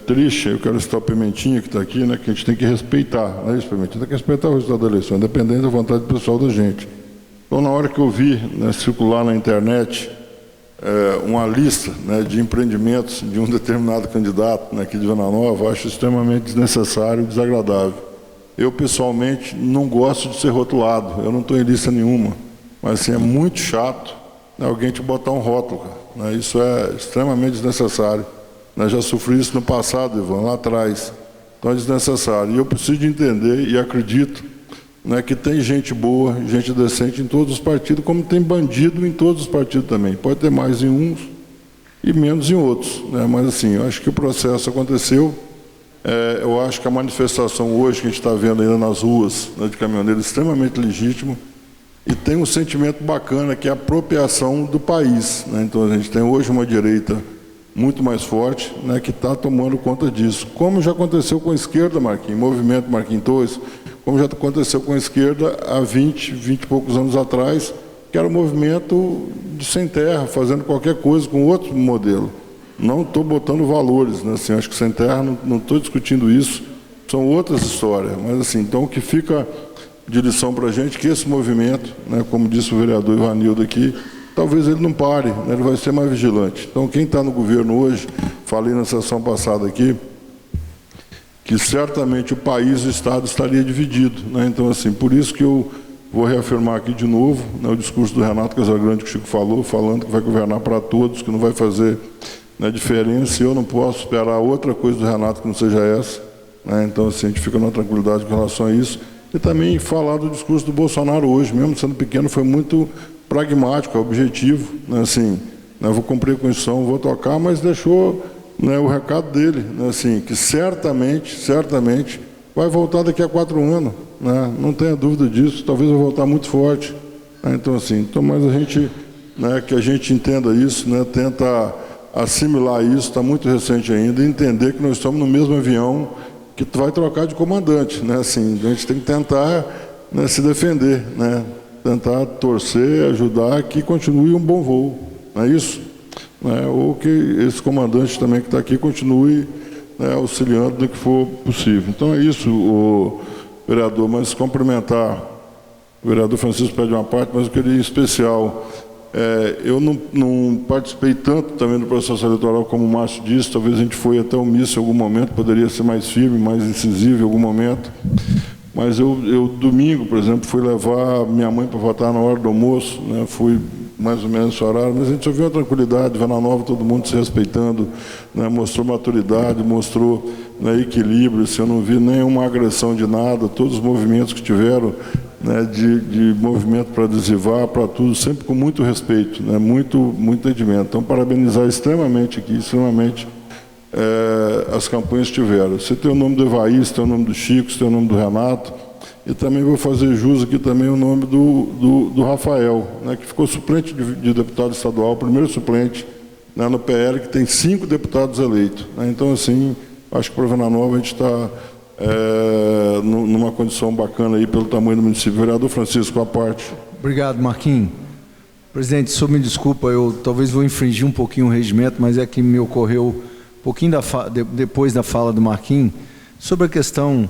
triste, eu quero citar o Pimentinha que está aqui, né, que a gente tem que respeitar, não é isso, Pimentinha? Tem que respeitar o resultado da eleição, independente da vontade pessoal da gente. Então, na hora que eu vi, né, circular na internet uma lista, né, de empreendimentos de um determinado candidato, né, aqui de Vila Nova, acho extremamente desnecessário e desagradável. Eu, pessoalmente, não gosto de ser rotulado, eu não estou em lista nenhuma, mas assim, é muito chato, né, alguém te botar um rótulo, né, isso é extremamente desnecessário. Eu já sofri isso no passado, Ivan, lá atrás, então é desnecessário. E eu preciso de entender e acredito, né, que tem gente boa, gente decente em todos os partidos, como tem bandido em todos os partidos também. Pode ter mais em uns e menos em outros, né, mas assim, eu acho que o processo aconteceu. Eu acho que a manifestação hoje que a gente está vendo ainda nas ruas, né, de caminhoneiros, é extremamente legítimo e tem um sentimento bacana que é a apropriação do país, né? Então a gente tem hoje uma direita muito mais forte, né, que está tomando conta disso, como já aconteceu com a esquerda, Marquinhos, movimento Marquinhos Torres, como já aconteceu com a esquerda há 20 e poucos anos atrás, que era um movimento de sem terra, fazendo qualquer coisa com outro modelo. Não estou botando valores, né, assim, acho que sem terra, não estou discutindo isso, são outras histórias, mas assim, então o que fica de lição para a gente, que esse movimento, né, como disse o vereador Ivanildo aqui, talvez ele não pare, né, ele vai ser mais vigilante. Então quem está no governo hoje, falei na sessão passada aqui, que certamente o país e o Estado estaria dividido, né, então assim, por isso que eu vou reafirmar aqui de novo, né, o discurso do Renato Casagrande que o Chico falou, falando que vai governar para todos, que não vai fazer, né, diferença, e eu não posso esperar outra coisa do Renato que não seja essa, né, então assim, a gente fica numa tranquilidade com relação a isso, e também falar do discurso do Bolsonaro hoje, mesmo sendo pequeno, foi muito pragmático, objetivo, né, assim, né, vou cumprir com isso, vou tocar, mas deixou, né, o recado dele, né, assim, que certamente vai voltar daqui a 4 anos, né, não tenha dúvida disso, talvez vai voltar muito forte, né, então assim, mas a gente, né, que a gente entenda isso, né, tenta assimilar isso, está muito recente ainda, e entender que nós estamos no mesmo avião que vai trocar de comandante, né? Assim, a gente tem que tentar, né, se defender, né? Tentar torcer, ajudar que continue um bom voo, não é isso? Né? Ou que esse comandante também que está aqui continue, né, auxiliando no que for possível. Então é isso, o vereador, mas cumprimentar, o vereador Francisco pede uma parte, mas eu queria em especial, eu não participei tanto também do processo eleitoral como o Márcio disse, talvez a gente foi até omisso em algum momento, poderia ser mais firme, mais incisivo em algum momento, mas eu domingo, por exemplo, fui levar minha mãe para votar na hora do almoço, né, fui mais ou menos esse horário, mas a gente só viu a tranquilidade, Venda Nova, todo mundo se respeitando, né, mostrou maturidade, mostrou, né, equilíbrio, assim, eu não vi nenhuma agressão de nada, todos os movimentos que tiveram, né, de movimento para adesivar, para tudo, sempre com muito respeito, né, muito entendimento. Então, parabenizar extremamente aqui, extremamente as campanhas que tiveram. Você tem o nome do Evaí, você tem o nome do Chico, você tem o nome do Renato, e também vou fazer jus aqui também o nome do Rafael, né, que ficou suplente de deputado estadual, primeiro suplente, né, no PL, que tem 5 deputados eleitos. Né. Então, assim, acho que para Venda Nova a gente está numa condição bacana aí pelo tamanho do município. Vereador Francisco, a parte. Obrigado, Marquinhos. Presidente, só me desculpa, eu talvez vou infringir um pouquinho o regimento, mas é que me ocorreu um pouquinho depois da fala do Marquinhos, sobre a questão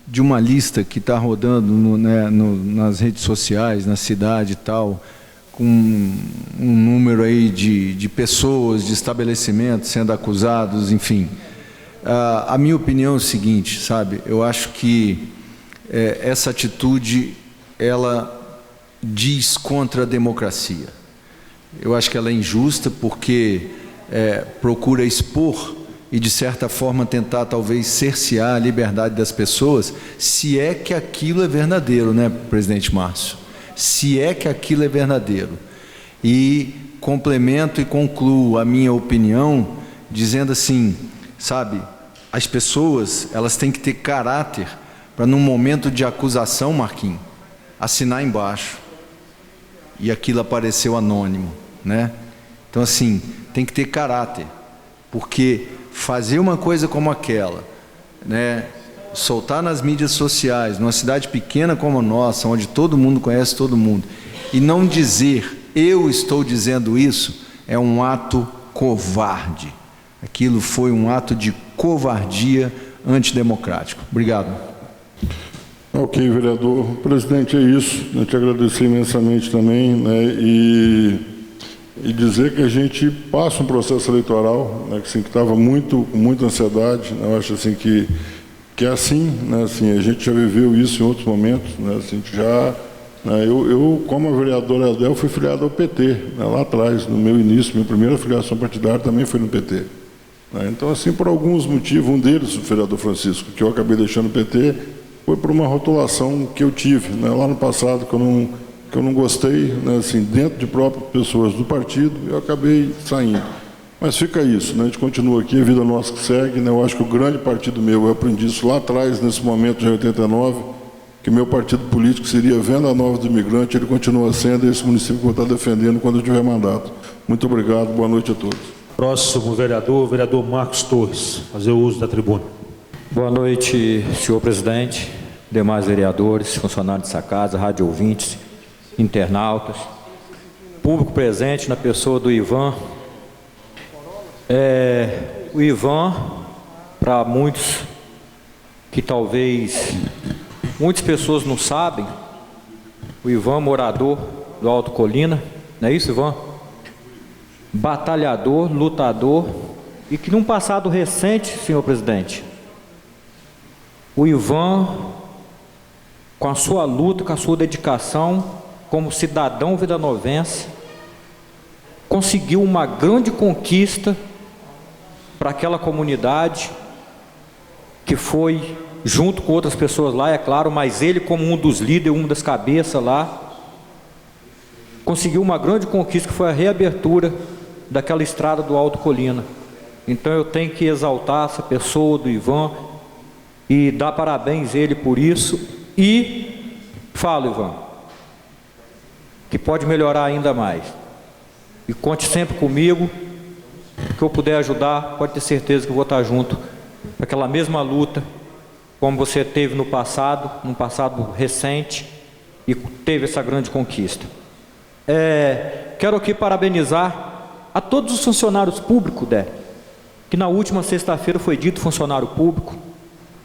de uma lista que está rodando nas redes sociais, na cidade e tal, com um número aí de pessoas, de estabelecimentos sendo acusados, enfim. A minha opinião é o seguinte, sabe, eu acho que essa atitude, ela diz contra a democracia. Eu acho que ela é injusta porque procura expor e, de certa forma, tentar talvez cercear a liberdade das pessoas, se é que aquilo é verdadeiro, né, presidente Márcio? Se é que aquilo é verdadeiro. E complemento e concluo a minha opinião dizendo assim, sabe, as pessoas, elas têm que ter caráter para, num momento de acusação, Marquinhos, assinar embaixo. E aquilo apareceu anônimo, né? Então, assim, tem que ter caráter, porque fazer uma coisa como aquela, né, soltar nas mídias sociais, numa cidade pequena como a nossa, onde todo mundo conhece todo mundo, e não dizer, eu estou dizendo isso, é um ato covarde. Aquilo foi um ato de covardia antidemocrático. Obrigado. Ok, vereador. Presidente, é isso. Eu te agradecer imensamente também, né, e dizer que a gente passa um processo eleitoral, né, que assim, estava com muita ansiedade, né, eu acho assim que é assim, né, assim, a gente já viveu isso em outros momentos, né, assim, já, né, eu como a vereadora Adel, fui filiado ao PT, né, lá atrás, no meu início, minha primeira filiação partidária também foi no PT. Né, então, assim, por alguns motivos, um deles, o vereador Francisco, que eu acabei deixando o PT, foi por uma rotulação que eu tive, né, lá no passado, que eu não gostei, né, assim, dentro de próprias pessoas do partido, eu acabei saindo. Mas fica isso, né, a gente continua aqui, a vida nossa que segue, né, eu acho que o grande partido meu, eu aprendi isso lá atrás, nesse momento de 89, que meu partido político seria Venda Nova do Imigrante, ele continua sendo esse município que eu vou estar defendendo quando eu tiver mandato. Muito obrigado, boa noite a todos. Próximo vereador, vereador Marcos Torres, fazer o uso da tribuna. Boa noite, senhor presidente, demais vereadores, funcionários dessa casa, rádio ouvintes, internautas, público presente na pessoa do Ivan. O Ivan, para muitos que talvez muitas pessoas não sabem, o Ivan, morador do Alto Colina, não é isso, Ivan? Batalhador, lutador, e que num passado recente, senhor presidente, o Ivan, com a sua luta, com a sua dedicação, como cidadão vidanovense, conseguiu uma grande conquista para aquela comunidade, que foi junto com outras pessoas lá, é claro, mas ele como um dos líderes, uma das cabeças lá, conseguiu uma grande conquista, que foi a reabertura daquela estrada do Alto Colina. Então eu tenho que exaltar essa pessoa do Ivan e dar parabéns a ele por isso, e falo, Ivan, que pode melhorar ainda mais, e conte sempre comigo, que eu puder ajudar, pode ter certeza que eu vou estar junto para aquela mesma luta, como você teve no passado, num passado recente, e teve essa grande conquista. Quero aqui parabenizar a todos os funcionários públicos, que na última sexta-feira foi dito funcionário público.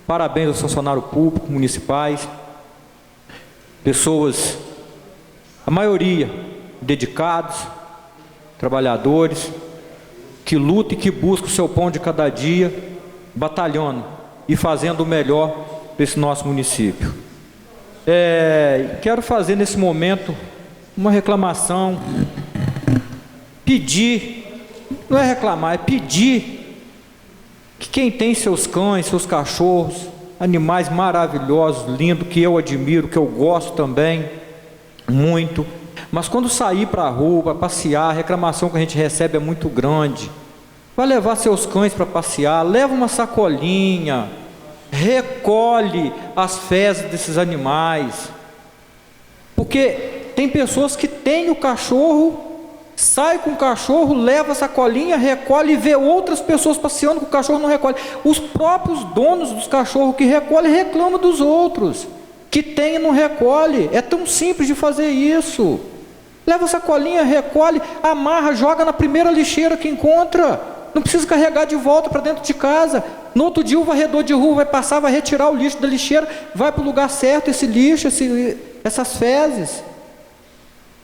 Parabéns aos funcionários públicos, municipais, pessoas, a maioria, dedicados, trabalhadores, que lutam e que buscam o seu pão de cada dia, batalhando e fazendo o melhor para esse nosso município. Quero fazer nesse momento uma reclamação, pedir, não é reclamar, é pedir que quem tem seus cães, seus cachorros, animais maravilhosos, lindos, que eu admiro, que eu gosto também muito, mas quando sair para a rua, para passear, a reclamação que a gente recebe é muito grande. Vai levar seus cães para passear, leva uma sacolinha, recolhe as fezes desses animais, porque tem pessoas que têm o cachorro, sai com o cachorro, leva a sacolinha, recolhe e vê outras pessoas passeando com o cachorro, não recolhe. Os próprios donos dos cachorros que recolhem reclamam dos outros que tem e não recolhe. É tão simples de fazer isso. Leva a sacolinha, recolhe, amarra, joga na primeira lixeira que encontra. Não precisa carregar de volta para dentro de casa. No outro dia o varredor de rua vai passar, vai retirar o lixo da lixeira, vai para o lugar certo esse lixo, essas fezes.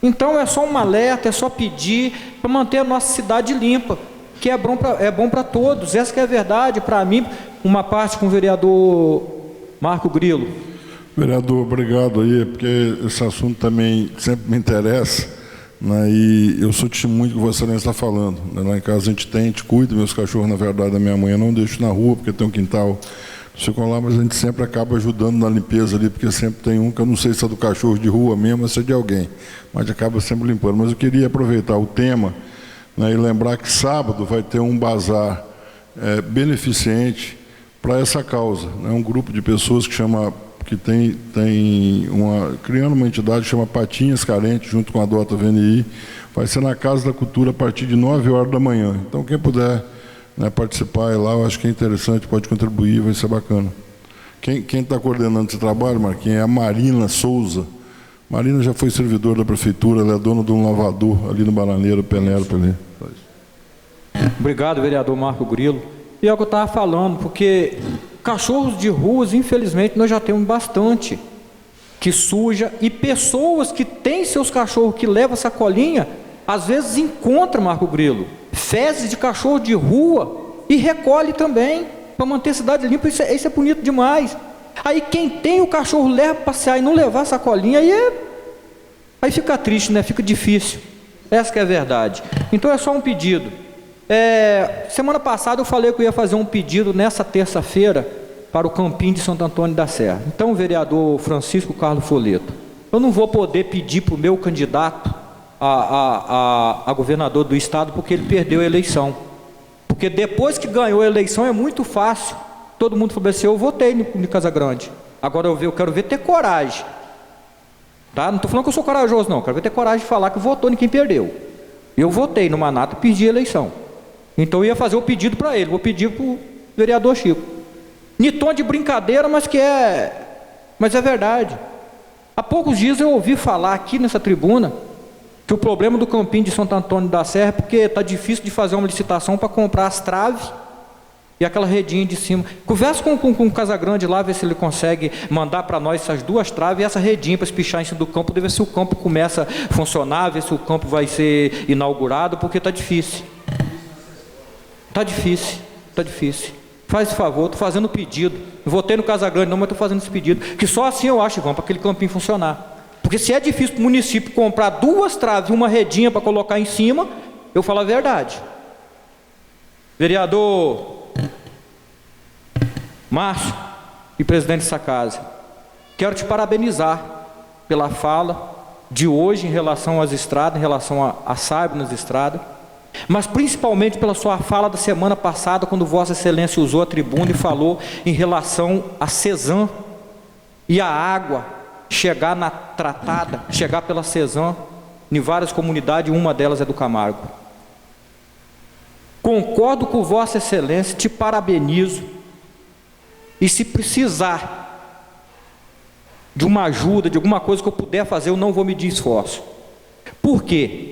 Então é só um alerta, é só pedir para manter a nossa cidade limpa, que é bom para todos. Essa que é a verdade. Para mim, uma parte com o vereador Marco Grilo. Vereador, obrigado aí, porque esse assunto também sempre me interessa, né, e eu sou testemunho do que Vossa Excelência está falando. Né, lá em casa a gente cuida, meus cachorros, na verdade, da minha mãe eu não deixo na rua, porque tem um quintal, ficam lá, mas a gente sempre acaba ajudando na limpeza ali, porque sempre tem um que eu não sei se é do cachorro de rua mesmo, ou se é de alguém, mas acaba sempre limpando. Mas eu queria aproveitar o tema, né, e lembrar que sábado vai ter um bazar beneficente para essa causa. Né, um grupo de pessoas que tem criando uma entidade que chama Patinhas Carentes, junto com a Dota VNI, vai ser na Casa da Cultura a partir de 9 horas da manhã. Então, quem puder, né, participar lá, eu acho que é interessante, pode contribuir, vai ser bacana. Quem está coordenando esse trabalho, Marquinhos, é a Marina Souza. Marina já foi servidora da prefeitura, ela é dona de um lavador ali no Bananeiro, Penélope ali. Obrigado, vereador Marco Grilo. E é o que eu estava falando, porque cachorros de ruas, infelizmente, nós já temos bastante, que suja, e pessoas que têm seus cachorros que levam sacolinha, às vezes encontram, Marco Grilo, fezes de cachorro de rua e recolhe também, para manter a cidade limpa. Isso é bonito demais. Aí quem tem o cachorro leva para passear e não levar sacolinha, aí fica triste, né? Fica difícil. Essa que é a verdade. Então é só um pedido. Semana passada eu falei que eu ia fazer um pedido nessa terça-feira para o Campinho de Santo Antônio da Serra. Então, vereador Francisco Carlos Folleto, eu não vou poder pedir para o meu candidato a governador do estado, porque ele perdeu a eleição. Porque depois que ganhou a eleição é muito fácil. Todo mundo falou assim: eu votei no Casagrande. Agora eu quero ver ter coragem. Tá? Não estou falando que eu sou corajoso, não. Quero ver ter coragem de falar que votou em quem perdeu. Eu votei no Manato e perdi a eleição. Então eu ia fazer o pedido para ele. Vou pedir para o vereador Chico. Em tom de brincadeira, mas é verdade. Há poucos dias eu ouvi falar aqui nessa tribuna que o problema do Campinho de Santo Antônio da Serra é porque está difícil de fazer uma licitação para comprar as traves e aquela redinha de cima. Conversa com o Casagrande lá, ver se ele consegue mandar para nós essas duas traves e essa redinha para espichar em cima do campo, ver se o campo começa a funcionar, ver se o campo vai ser inaugurado, porque está difícil. Está difícil. Faz esse favor, estou fazendo o pedido. Não votei no Casagrande não, mas estou fazendo esse pedido. Que só assim eu acho, Ivan, para aquele campinho funcionar. Porque se é difícil para o município comprar duas traves e uma redinha para colocar em cima, eu falo a verdade. Vereador Márcio e presidente dessa casa, quero te parabenizar pela fala de hoje em relação às estradas, em relação a Saiba nas estradas, mas principalmente pela sua fala da semana passada, quando Vossa Excelência usou a tribuna e falou em relação a Cezam e a água chegar na tratada, chegar pela Cezam em várias comunidades, uma delas é do Camargo. concordo com Vossa Excelência, te parabenizo, e se precisar de uma ajuda, de alguma coisa que eu puder fazer, eu não vou medir esforço. Por quê?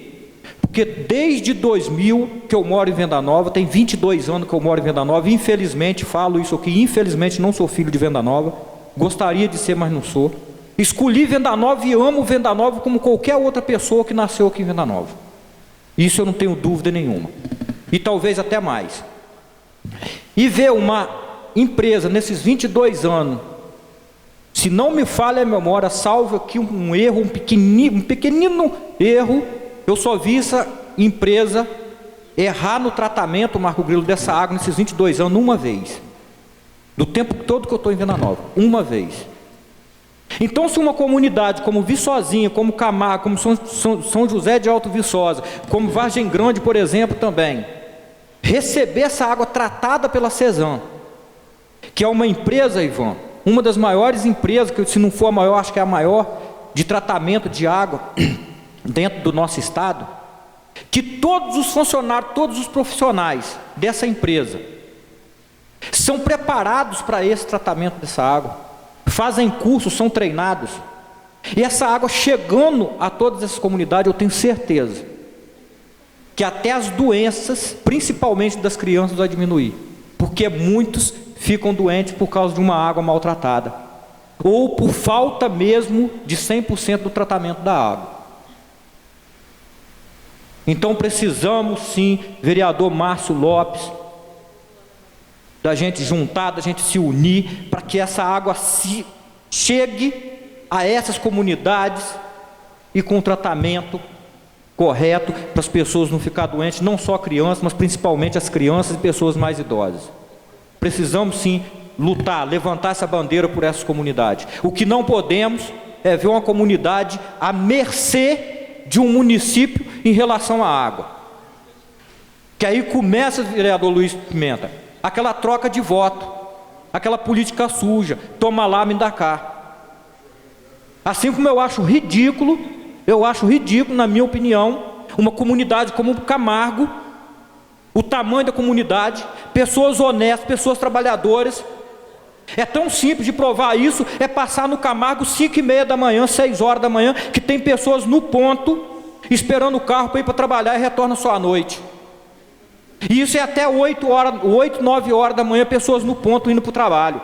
Porque desde 2000 que eu moro em Venda Nova, tem 22 anos que eu moro em Venda Nova, e infelizmente, falo isso aqui, infelizmente não sou filho de Venda Nova, gostaria de ser, mas não sou. Escolhi Venda Nova e amo Venda Nova como qualquer outra pessoa que nasceu aqui em Venda Nova. Isso eu não tenho dúvida nenhuma. E talvez até mais. E ver uma empresa nesses 22 anos, se não me falha a memória, salvo aqui um erro, um pequenino erro, eu só vi essa empresa errar no tratamento, Marco Grilo, dessa água nesses 22 anos uma vez. Do tempo todo que eu estou em Venda Nova, uma vez. Então, se uma comunidade como Viçosinha, como Camargo, como São José de Alto Viçosa, como Vargem Grande, por exemplo, também, receber essa água tratada pela Cesan, que é uma empresa, Ivan, uma das maiores empresas, que se não for a maior, acho que é a maior, de tratamento de água dentro do nosso estado, que todos os funcionários, todos os profissionais dessa empresa são preparados para esse tratamento dessa água, fazem cursos, são treinados, e essa água chegando a todas essas comunidades, eu tenho certeza que até as doenças, principalmente das crianças, vai diminuir, porque muitos ficam doentes por causa de uma água maltratada, ou por falta mesmo de 100% do tratamento da água. Então precisamos sim, vereador Márcio Lopes, da gente juntar, da gente se unir, para que essa água chegue a essas comunidades e com tratamento correto, para as pessoas não ficarem doentes, não só crianças, mas principalmente as crianças e pessoas mais idosas. Precisamos sim lutar, levantar essa bandeira por essas comunidades. O que não podemos é ver uma comunidade à mercê de um município em relação à água. Que aí começa, vereador Luiz Pimenta, aquela troca de voto, aquela política suja, toma lá, me dá cá. Assim como eu acho ridículo, na minha opinião, uma comunidade como o Camargo, o tamanho da comunidade, pessoas honestas, pessoas trabalhadoras, é tão simples de provar isso, é passar no Camargo 5h30 da manhã, 6 horas da manhã, que tem pessoas no ponto, esperando o carro para ir para trabalhar e retorna só à noite. E isso é até 8, 9 horas da manhã, pessoas no ponto indo para o trabalho,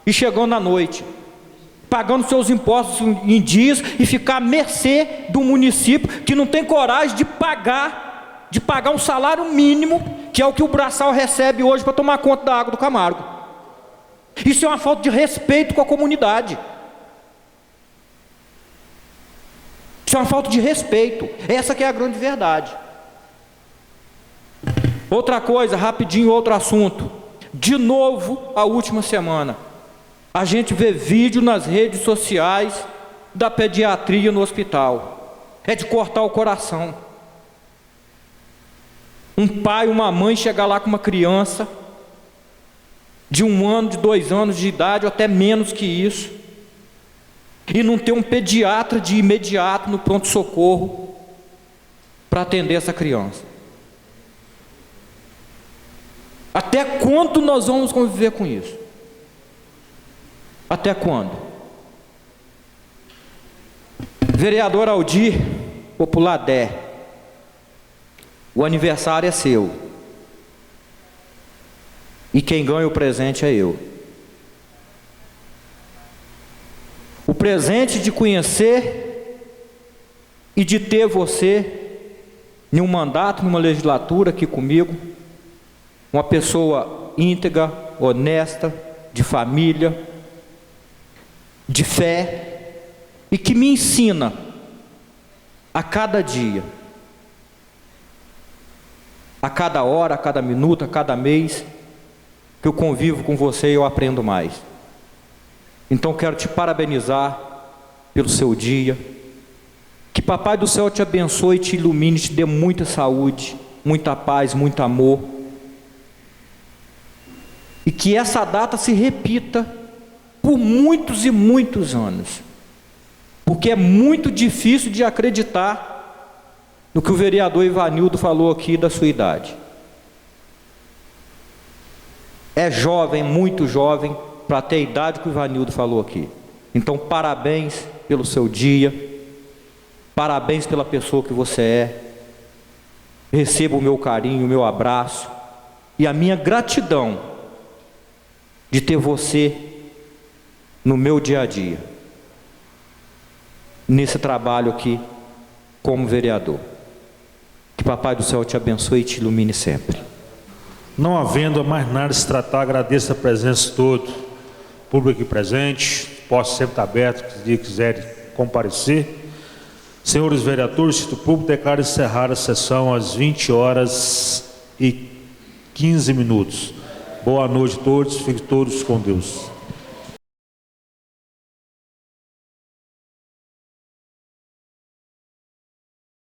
e chegando à noite, pagando seus impostos em dias, e ficar à mercê do município, que não tem coragem de pagar um salário mínimo, que é o que o Braçal recebe hoje para tomar conta da água do Camargo. Isso é uma falta de respeito com a comunidade. Isso é uma falta de respeito. Essa que é a grande verdade. Outra coisa, rapidinho, outro assunto. De novo, a última semana, a gente vê vídeo nas redes sociais da pediatria no hospital. É de cortar o coração. Um pai, uma mãe chegar lá com uma criança de 1 ano, de 2 anos de idade, ou até menos que isso, e não ter um pediatra de imediato no pronto-socorro para atender essa criança. Até quando nós vamos conviver com isso? Até quando? Vereador Aldir, popular Dé, o aniversário é seu, e quem ganha o presente é eu. O presente de conhecer e de ter você em um mandato, numa legislatura aqui comigo, uma pessoa íntegra, honesta, de família, de fé, e que me ensina a cada dia, a cada hora, a cada minuto, a cada mês que eu convivo com você, eu aprendo mais. Então quero te parabenizar pelo seu dia, que Papai do Céu te abençoe, te ilumine, te dê muita saúde, muita paz, muito amor, e que essa data se repita por muitos e muitos anos, porque é muito difícil de acreditar no que o vereador Ivanildo falou aqui da sua idade. É jovem, muito jovem, para ter a idade que o Ivanildo falou aqui. Então, parabéns pelo seu dia, parabéns pela pessoa que você é. Receba o meu carinho, o meu abraço e a minha gratidão de ter você no meu dia a dia, nesse trabalho aqui como vereador. Que Papai do Céu te abençoe e te ilumine sempre. Não havendo mais nada a se tratar, agradeço a presença de todo público aqui presente. Posso sempre estar aberto, se quiserem comparecer. Senhores vereadores, cito público, declaro encerrada a sessão às 20h15. Boa noite a todos, fiquem todos com Deus.